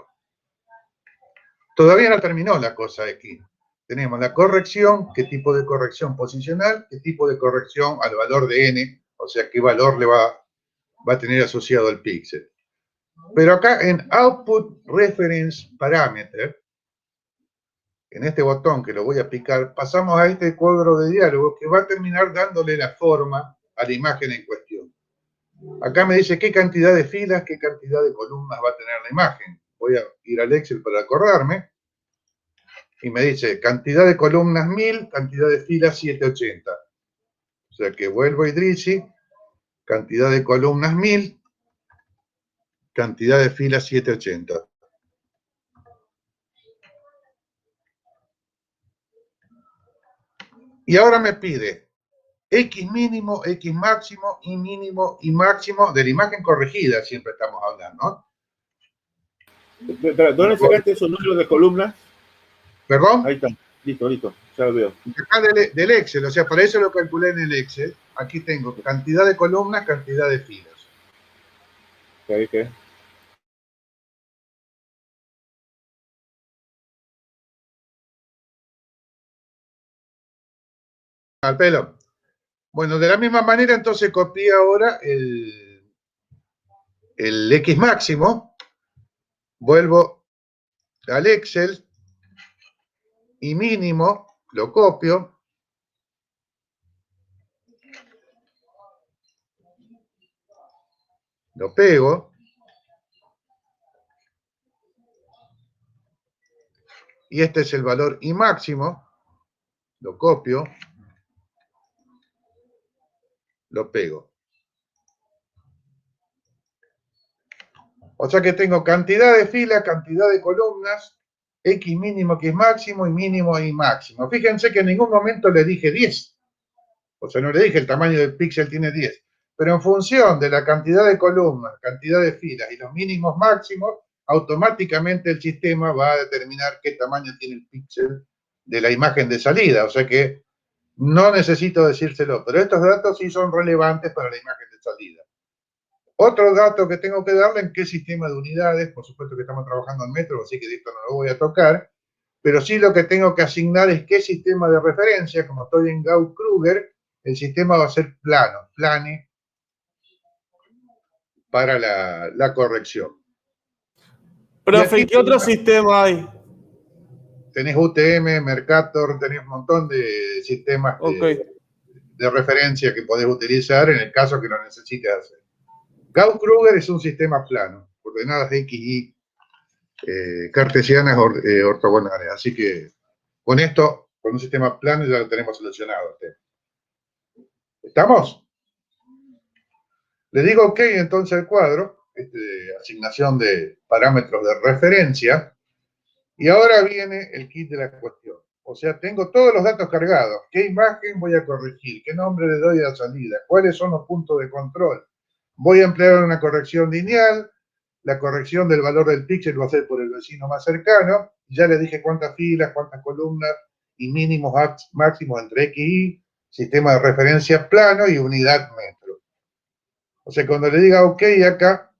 Todavía no terminó la cosa aquí. Tenemos la corrección, qué tipo de corrección posicional, qué tipo de corrección al valor de n, o sea, qué valor le va a tener asociado al píxel. Pero acá en Output Reference Parameter, en este botón que lo voy a picar, pasamos a este cuadro de diálogo que va a terminar dándole la forma a la imagen en cuestión. Acá me dice qué cantidad de filas, qué cantidad de columnas va a tener la imagen. Voy a ir al Excel para acordarme. Y me dice cantidad de columnas 1000, cantidad de filas 780. O sea que vuelvo a Idrisi, cantidad de columnas 1000, cantidad de filas 780. Y ahora me pide X mínimo, X máximo, Y mínimo, Y máximo de la imagen corregida, siempre estamos hablando, ¿no? ¿Dónde sacaste esos números de columnas? ¿Perdón? Ahí está, listo, ya lo veo. Acá del Excel, o sea, para eso lo calculé en el Excel. Aquí tengo cantidad de columnas, cantidad de filas. Okay. Al pelo. Bueno, de la misma manera, entonces copié ahora el X máximo. Vuelvo al Excel y mínimo, lo copio. Lo pego. Y este es el valor Y máximo. Lo copio. Lo pego. O sea que tengo cantidad de filas, cantidad de columnas, X mínimo, X máximo, y mínimo, Y máximo. Fíjense que en ningún momento le dije 10. O sea, no le dije el tamaño del píxel tiene 10. Pero en función de la cantidad de columnas, cantidad de filas y los mínimos máximos, automáticamente el sistema va a determinar qué tamaño tiene el píxel de la imagen de salida. O sea que no necesito decírselo, pero estos datos sí son relevantes para la imagen de salida. Otro dato que tengo que darle en qué sistema de unidades, por supuesto que estamos trabajando en metros, así que de esto no lo voy a tocar, pero sí lo que tengo que asignar es qué sistema de referencia. Como estoy en Gauss-Kruger, el sistema va a ser plane, para la corrección. Profe, ¿qué otro sistema hay? Tenés UTM, Mercator, tenés un montón de sistemas de referencia que podés utilizar en el caso que lo necesites hacer. Gauss-Kruger es un sistema plano, coordenadas X, Y, cartesianas ortogonales. Así que con esto, con un sistema plano, ya lo tenemos solucionado. ¿Estamos? Le digo OK entonces al cuadro, asignación de parámetros de referencia, y ahora viene el kit de la cuestión. O sea, tengo todos los datos cargados. ¿Qué imagen voy a corregir? ¿Qué nombre le doy a la salida? ¿Cuáles son los puntos de control? Voy a emplear una corrección lineal. La corrección del valor del píxel va a ser por el vecino más cercano. Ya le dije cuántas filas, cuántas columnas y mínimos máximos entre X y Y, sistema de referencia plano y unidad metro. O sea, cuando le diga OK acá,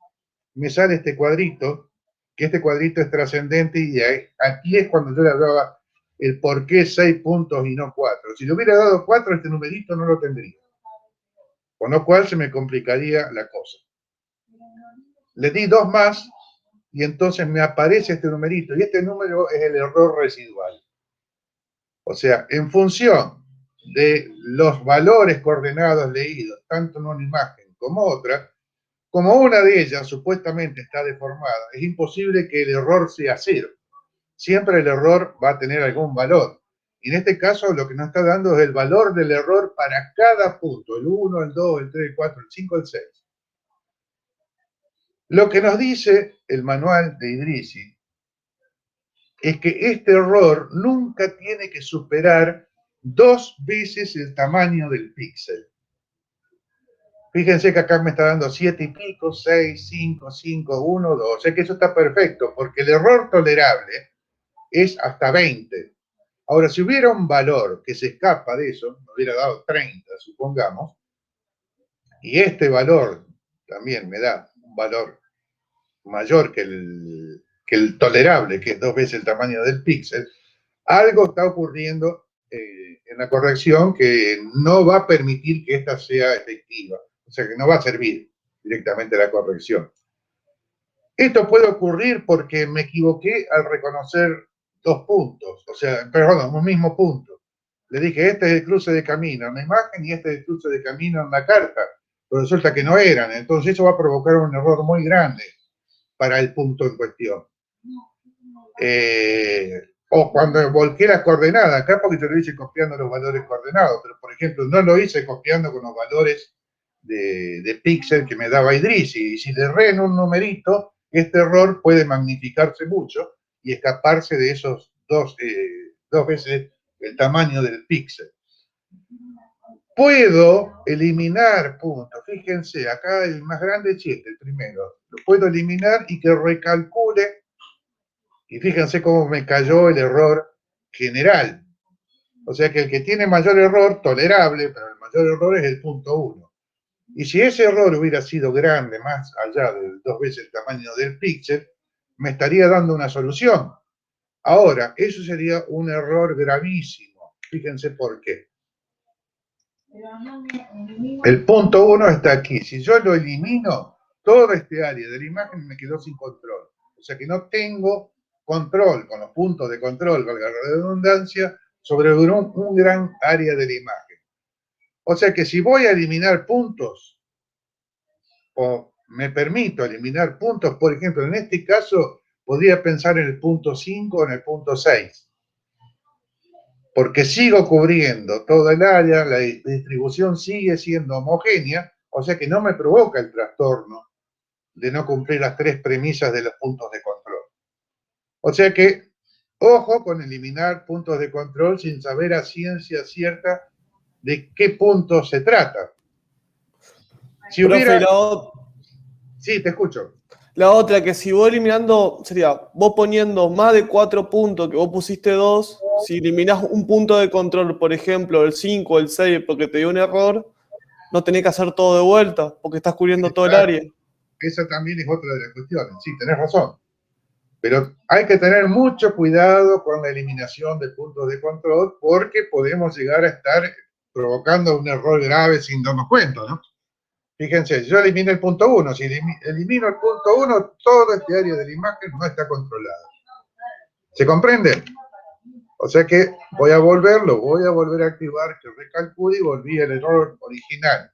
me sale este cuadrito, que este cuadrito es trascendente, y aquí es cuando yo le hablaba el por qué 6 puntos y no 4. Si le hubiera dado 4, este numerito no lo tendría. Con lo cual se me complicaría la cosa. Le di 2 más y entonces me aparece este numerito, y este número es el error residual. O sea, en función de los valores coordenados leídos, tanto en una imagen como otra, como una de ellas supuestamente está deformada, es imposible que el error sea 0. Siempre el error va a tener algún valor. Y en este caso lo que nos está dando es el valor del error para cada punto, el 1, el 2, el 3, el 4, el 5, el 6. Lo que nos dice el manual de Idrissi es que este error nunca tiene que superar 2 veces el tamaño del píxel. Fíjense que acá me está dando 7 y pico, 6, 5, 5, 1, 2. O sea que eso está perfecto, porque el error tolerable es hasta 20. Ahora, si hubiera un valor que se escapa de eso, me hubiera dado 30, supongamos, y este valor también me da un valor mayor que el tolerable, que es 2 veces el tamaño del píxel, algo está ocurriendo en la corrección que no va a permitir que esta sea efectiva. O sea, que no va a servir directamente la corrección. Esto puede ocurrir porque me equivoqué al reconocer 2 puntos, o sea, perdón, un mismo punto. Le dije, este es el cruce de camino en la imagen y este es el cruce de camino en la carta, pero resulta que no eran. Entonces eso va a provocar un error muy grande para el punto en cuestión. O cuando volqué las coordenadas, acá porque yo lo hice copiando los valores coordenados, pero por ejemplo no lo hice copiando con los valores de píxel que me daba Idrissi, y si le erré en un numerito, este error puede magnificarse mucho y escaparse de esos 2 veces el tamaño del píxel. Puedo eliminar puntos, fíjense, acá el más grande es 7, el primero, lo puedo eliminar y que recalcule, y fíjense cómo me cayó el error general. O sea que el que tiene mayor error, tolerable, pero el mayor error es el punto 1. Y si ese error hubiera sido grande, más allá de 2 veces el tamaño del píxel, me estaría dando una solución. Ahora, eso sería un error gravísimo. Fíjense por qué. El punto 1 está aquí. Si yo lo elimino, toda este área de la imagen me quedó sin control. O sea que no tengo control con los puntos de control, valga la redundancia, sobre un gran área de la imagen. O sea que si voy a eliminar puntos, o me permito eliminar puntos, por ejemplo, en este caso, podría pensar en el punto 5 o en el punto 6. Porque sigo cubriendo toda el área, la distribución sigue siendo homogénea, o sea que no me provoca el trastorno de no cumplir las 3 premisas de los puntos de control. O sea que, ojo con eliminar puntos de control sin saber a ciencia cierta de qué puntos se trata. Si Profe, hubiera... Sí, te escucho. La otra, que si vos eliminando, sería vos poniendo más de 4 puntos, que vos pusiste 2, si eliminás un punto de control, por ejemplo, el 5 o el 6, porque te dio un error, no tenés que hacer todo de vuelta, porque estás cubriendo todo el área. Esa también es otra de las cuestiones, sí, tenés razón. Pero hay que tener mucho cuidado con la eliminación de puntos de control, porque podemos llegar a estar provocando un error grave sin darnos cuenta, ¿no? Fíjense, yo eliminé el punto 1. Si elimino el punto 1, todo este área de la imagen no está controlado. ¿Se comprende? O sea que voy a volver a activar, que recalcule y volví al error original,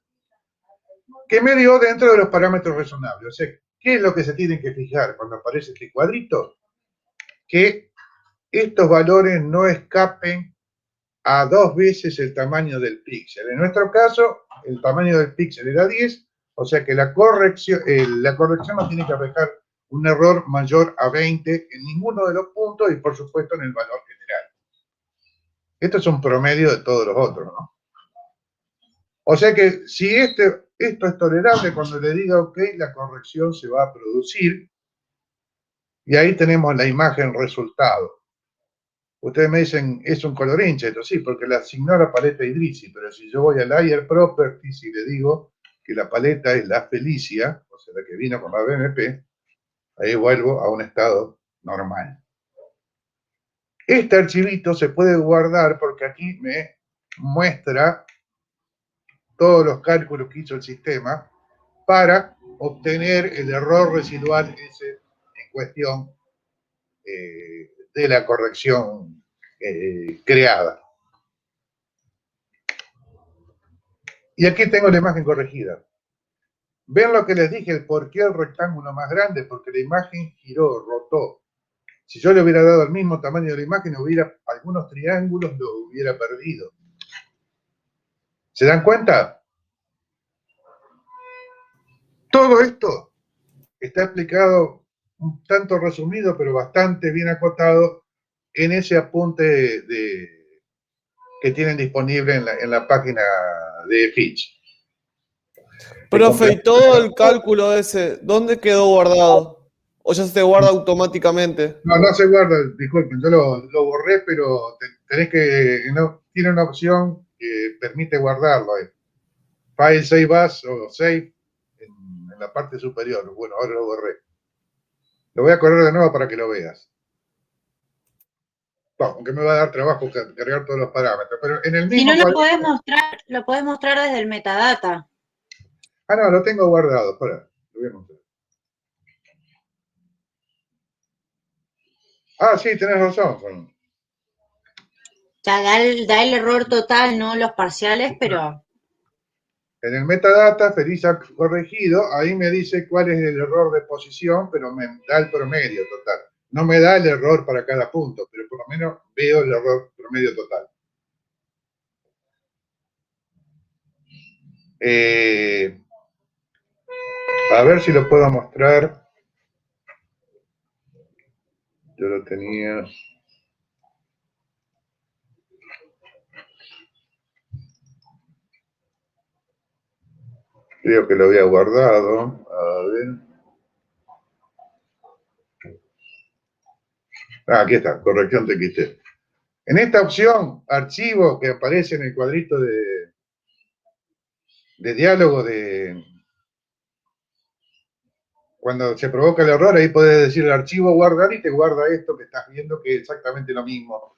que me dio dentro de los parámetros razonables. O sea, ¿qué es lo que se tienen que fijar cuando aparece este cuadrito? Que estos valores no escapen a 2 veces el tamaño del píxel. En nuestro caso, el tamaño del píxel era 10, o sea que la corrección no tiene que reflejar un error mayor a 20 en ninguno de los puntos y por supuesto en el valor general. Esto es un promedio de todos los otros, ¿no? O sea que si esto es tolerable, cuando le diga OK, la corrección se va a producir y ahí tenemos la imagen resultado. Ustedes me dicen, es un colorinche, esto sí, porque le asignó la paleta Idrisi, pero si yo voy a Layer Properties y le digo que la paleta es la Felicia, o sea, la que vino con la BMP, ahí vuelvo a un estado normal. Este archivito se puede guardar porque aquí me muestra todos los cálculos que hizo el sistema para obtener el error residual ese en cuestión de la corrección creada. Y aquí tengo la imagen corregida. ¿Ven lo que les dije? ¿Por qué el rectángulo más grande? Porque la imagen giró, rotó. Si yo le hubiera dado el mismo tamaño de la imagen, algunos triángulos los hubiera perdido. ¿Se dan cuenta? Todo esto está explicado un tanto resumido, pero bastante bien acotado en ese apunte que tienen disponible en la página de Fitch. Profe, ¿y todo el cálculo ese, dónde quedó guardado? ¿O ya se te guarda automáticamente? No, no se guarda, disculpen, yo lo borré, pero tenés que, tiene una opción que permite guardarlo. File Save As o Save en la parte superior. Bueno, ahora lo borré. Lo voy a correr de nuevo para que lo veas. Bueno, aunque me va a dar trabajo cargar todos los parámetros, pero en el mismo... Si no, lo podés mostrar desde el metadata. Ah, no, lo tengo guardado, espera, lo voy a mostrar. Ah, sí, tenés razón. Ya da el error total, no los parciales, pero... En el metadata, feliz corregido, ahí me dice cuál es el error de posición, pero me da el promedio total. No me da el error para cada punto, pero por lo menos veo el error promedio total. A ver si lo puedo mostrar. Yo lo tenía... Creo que lo había guardado. A ver. Ah, aquí está, corrección TXT. En esta opción, archivo que aparece en el cuadrito de diálogo cuando se provoca el error, ahí podés decir el archivo guardar y te guarda esto que estás viendo, que es exactamente lo mismo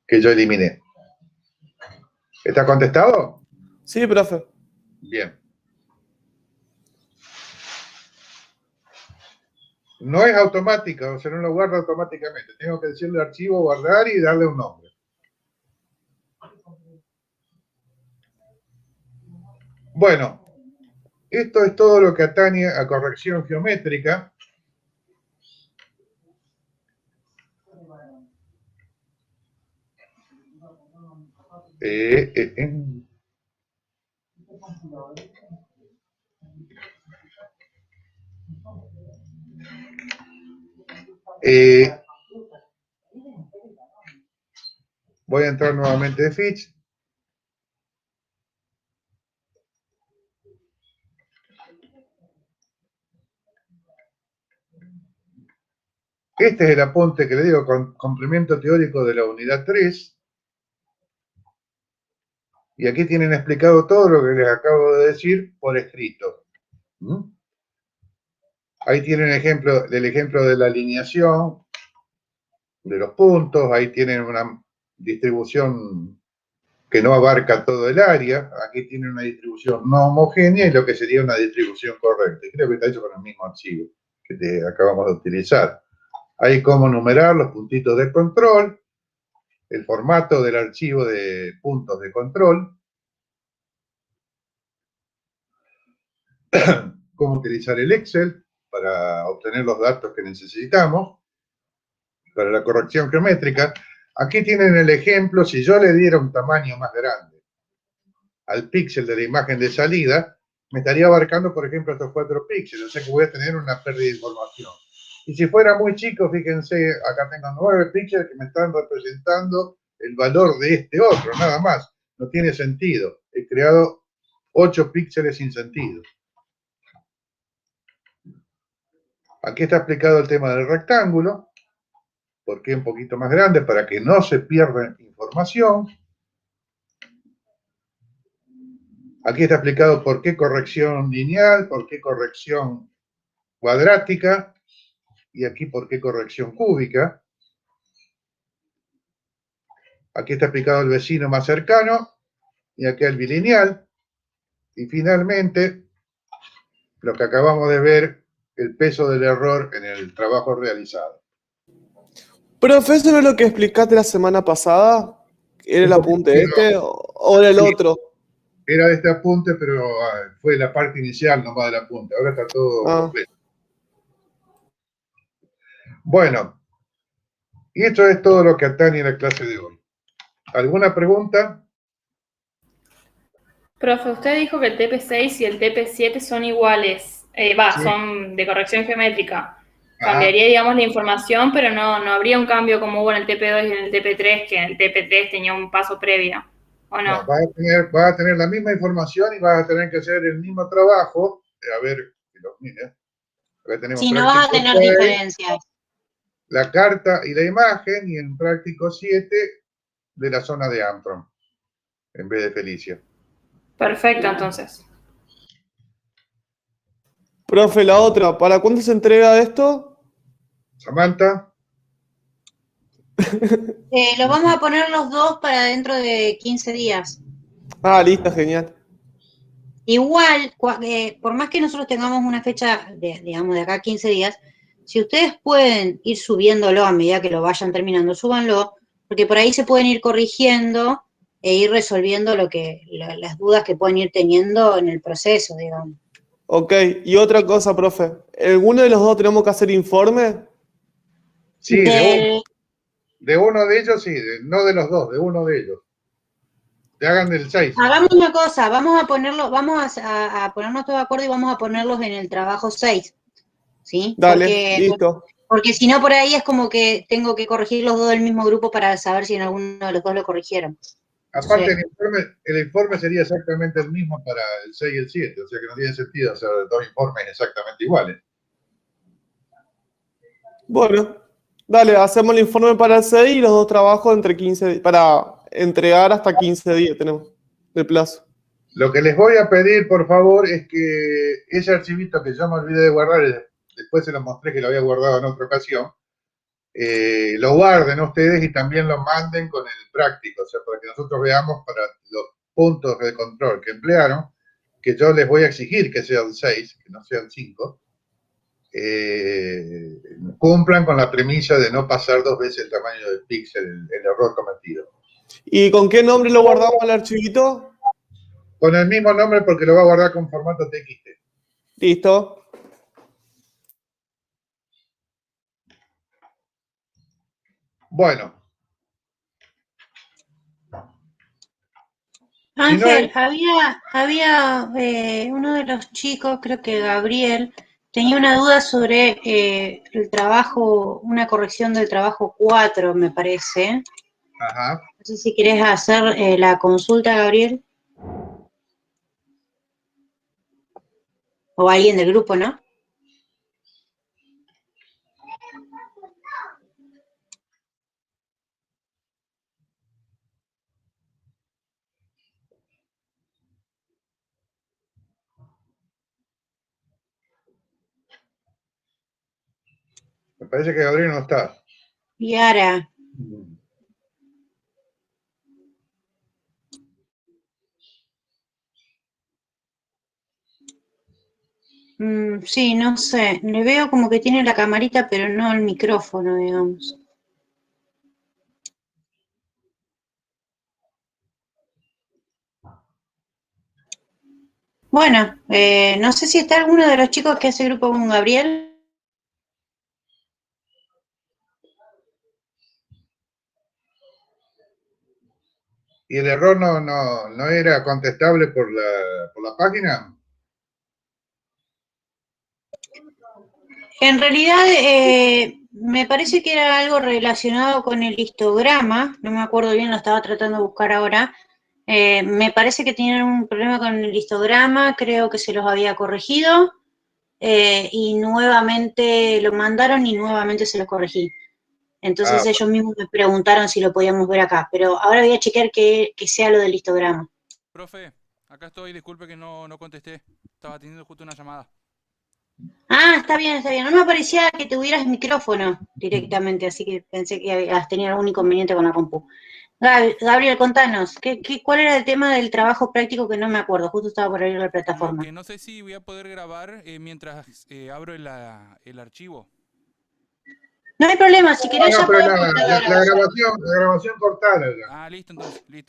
que yo eliminé. ¿Está contestado? Sí, profe. Bien. No es automática, o sea, no lo guarda automáticamente. Tengo que decirle archivo guardar y darle un nombre. Bueno, esto es todo lo que atañe a corrección geométrica. Voy a entrar nuevamente de Fitch. Este es el apunte que le digo, con complemento teórico de la unidad 3. Y aquí tienen explicado todo lo que les acabo de decir por escrito. Ahí tienen el ejemplo de la alineación, de los puntos. Ahí tienen una distribución que no abarca todo el área. Aquí tienen una distribución no homogénea y lo que sería una distribución correcta. Creo que está hecho con el mismo archivo que acabamos de utilizar. Hay cómo numerar los puntitos de control, el formato del archivo de puntos de control, cómo utilizar el Excel para obtener los datos que necesitamos para la corrección geométrica. Aquí tienen el ejemplo. Si yo le diera un tamaño más grande al píxel de la imagen de salida, me estaría abarcando, por ejemplo, estos 4 píxeles, o sea que voy a tener una pérdida de información. Y si fuera muy chico, fíjense, acá tengo 9 píxeles que me están representando el valor de este otro, nada más. No tiene sentido. He creado 8 píxeles sin sentido. Aquí está explicado el tema del rectángulo. ¿Por qué un poquito más grande? Para que no se pierda información. Aquí está explicado por qué corrección lineal, por qué corrección cuadrática, y aquí por qué corrección cúbica. Aquí está explicado el vecino más cercano, y aquí el bilineal. Y finalmente, lo que acabamos de ver, el peso del error en el trabajo realizado. Profe, ¿eso no es lo que explicaste la semana pasada? ¿Era el apunte este o era el otro? Era este apunte, pero fue la parte inicial nomás del apunte. Ahora está todo completo. Bueno, y esto es todo lo que atañe a la clase de hoy. ¿Alguna pregunta? Profe, usted dijo que el TP6 y el TP7 son iguales, sí, son de corrección geométrica. Cambiaría, digamos, la información, pero no habría un cambio como hubo en el TP2 y en el TP3, que en el TP3 tenía un paso previo, ¿o no? No, vas a tener la misma información y vas a tener que hacer el mismo trabajo. A ver, si los mires. Si no vas a tener diferencias. La carta y la imagen, y en práctico 7 de la zona de Armstrong, en vez de Felicia. Perfecto, entonces. Profe, la otra, ¿para cuándo se entrega esto? Samantha. Lo vamos a poner los dos para dentro de 15 días. Ah, listo, genial. Igual, por más que nosotros tengamos una fecha, digamos, de acá a 15 días, si ustedes pueden ir subiéndolo a medida que lo vayan terminando, súbanlo, porque por ahí se pueden ir corrigiendo e ir resolviendo las dudas que pueden ir teniendo en el proceso, digamos. Ok, y otra cosa, profe. ¿Alguno de los dos tenemos que hacer informe? Sí, de uno de ellos, sí, no de los dos, de uno de ellos. Te hagan del 6. Hagamos una cosa, vamos a ponerlo, vamos a ponernos todos de acuerdo y vamos a ponerlos en el trabajo 6. ¿Sí? Dale, listo. Porque si no, por ahí es como que tengo que corregir los dos del mismo grupo para saber si en alguno de los dos lo corrigieron. Aparte, el informe sería exactamente el mismo para el 6 y el 7, o sea que no tiene sentido hacer 2 informes exactamente iguales. Bueno, dale, hacemos el informe para el 6 y los dos trabajos entre 15 días, para entregar hasta 15 días tenemos de plazo. Lo que les voy a pedir, por favor, es que ese archivito que yo me olvidé de guardar, después se lo mostré que lo había guardado en otra ocasión, lo guarden ustedes y también lo manden con el práctico, o sea, para que nosotros veamos para los puntos de control que emplearon, que yo les voy a exigir que sean 6, que no sean 5, cumplan con la premisa de no pasar 2 veces el tamaño del píxel, el error cometido. ¿Y con qué nombre lo guardamos al archivito? Con el mismo nombre porque lo va a guardar con formato TXT. Listo. Bueno. Ángel, había uno de los chicos, creo que Gabriel, tenía una duda sobre el trabajo, una corrección del trabajo 4, me parece. Ajá. No sé si querés hacer la consulta, Gabriel. O alguien del grupo, ¿no? Me parece que Gabriel no está. Yara. Sí, no sé. Le veo como que tiene la camarita, pero no el micrófono, digamos. Bueno, no sé si está alguno de los chicos que hace grupo con Gabriel. ¿Y el error no era contestable por la página? En realidad, me parece que era algo relacionado con el histograma. No me acuerdo bien, lo estaba tratando de buscar ahora. Me parece que tenían un problema con el histograma, creo que se los había corregido. Y nuevamente lo mandaron y nuevamente se los corregí. Entonces ellos mismos me preguntaron si lo podíamos ver acá, pero ahora voy a chequear que sea lo del histograma. Profe, acá estoy, disculpe que no contesté. Estaba teniendo justo una llamada. Ah, está bien, está bien. No me parecía que tuvieras micrófono directamente, así que pensé que habías tenido algún inconveniente con la compu. Gabriel, contanos, ¿cuál era el tema del trabajo práctico que no me acuerdo? Justo estaba por abrir la plataforma. Que no sé si voy a poder grabar mientras abro el archivo. No hay problema, si querés No, ya pero podemos la grabación cortada. Ah, listo, entonces, listo.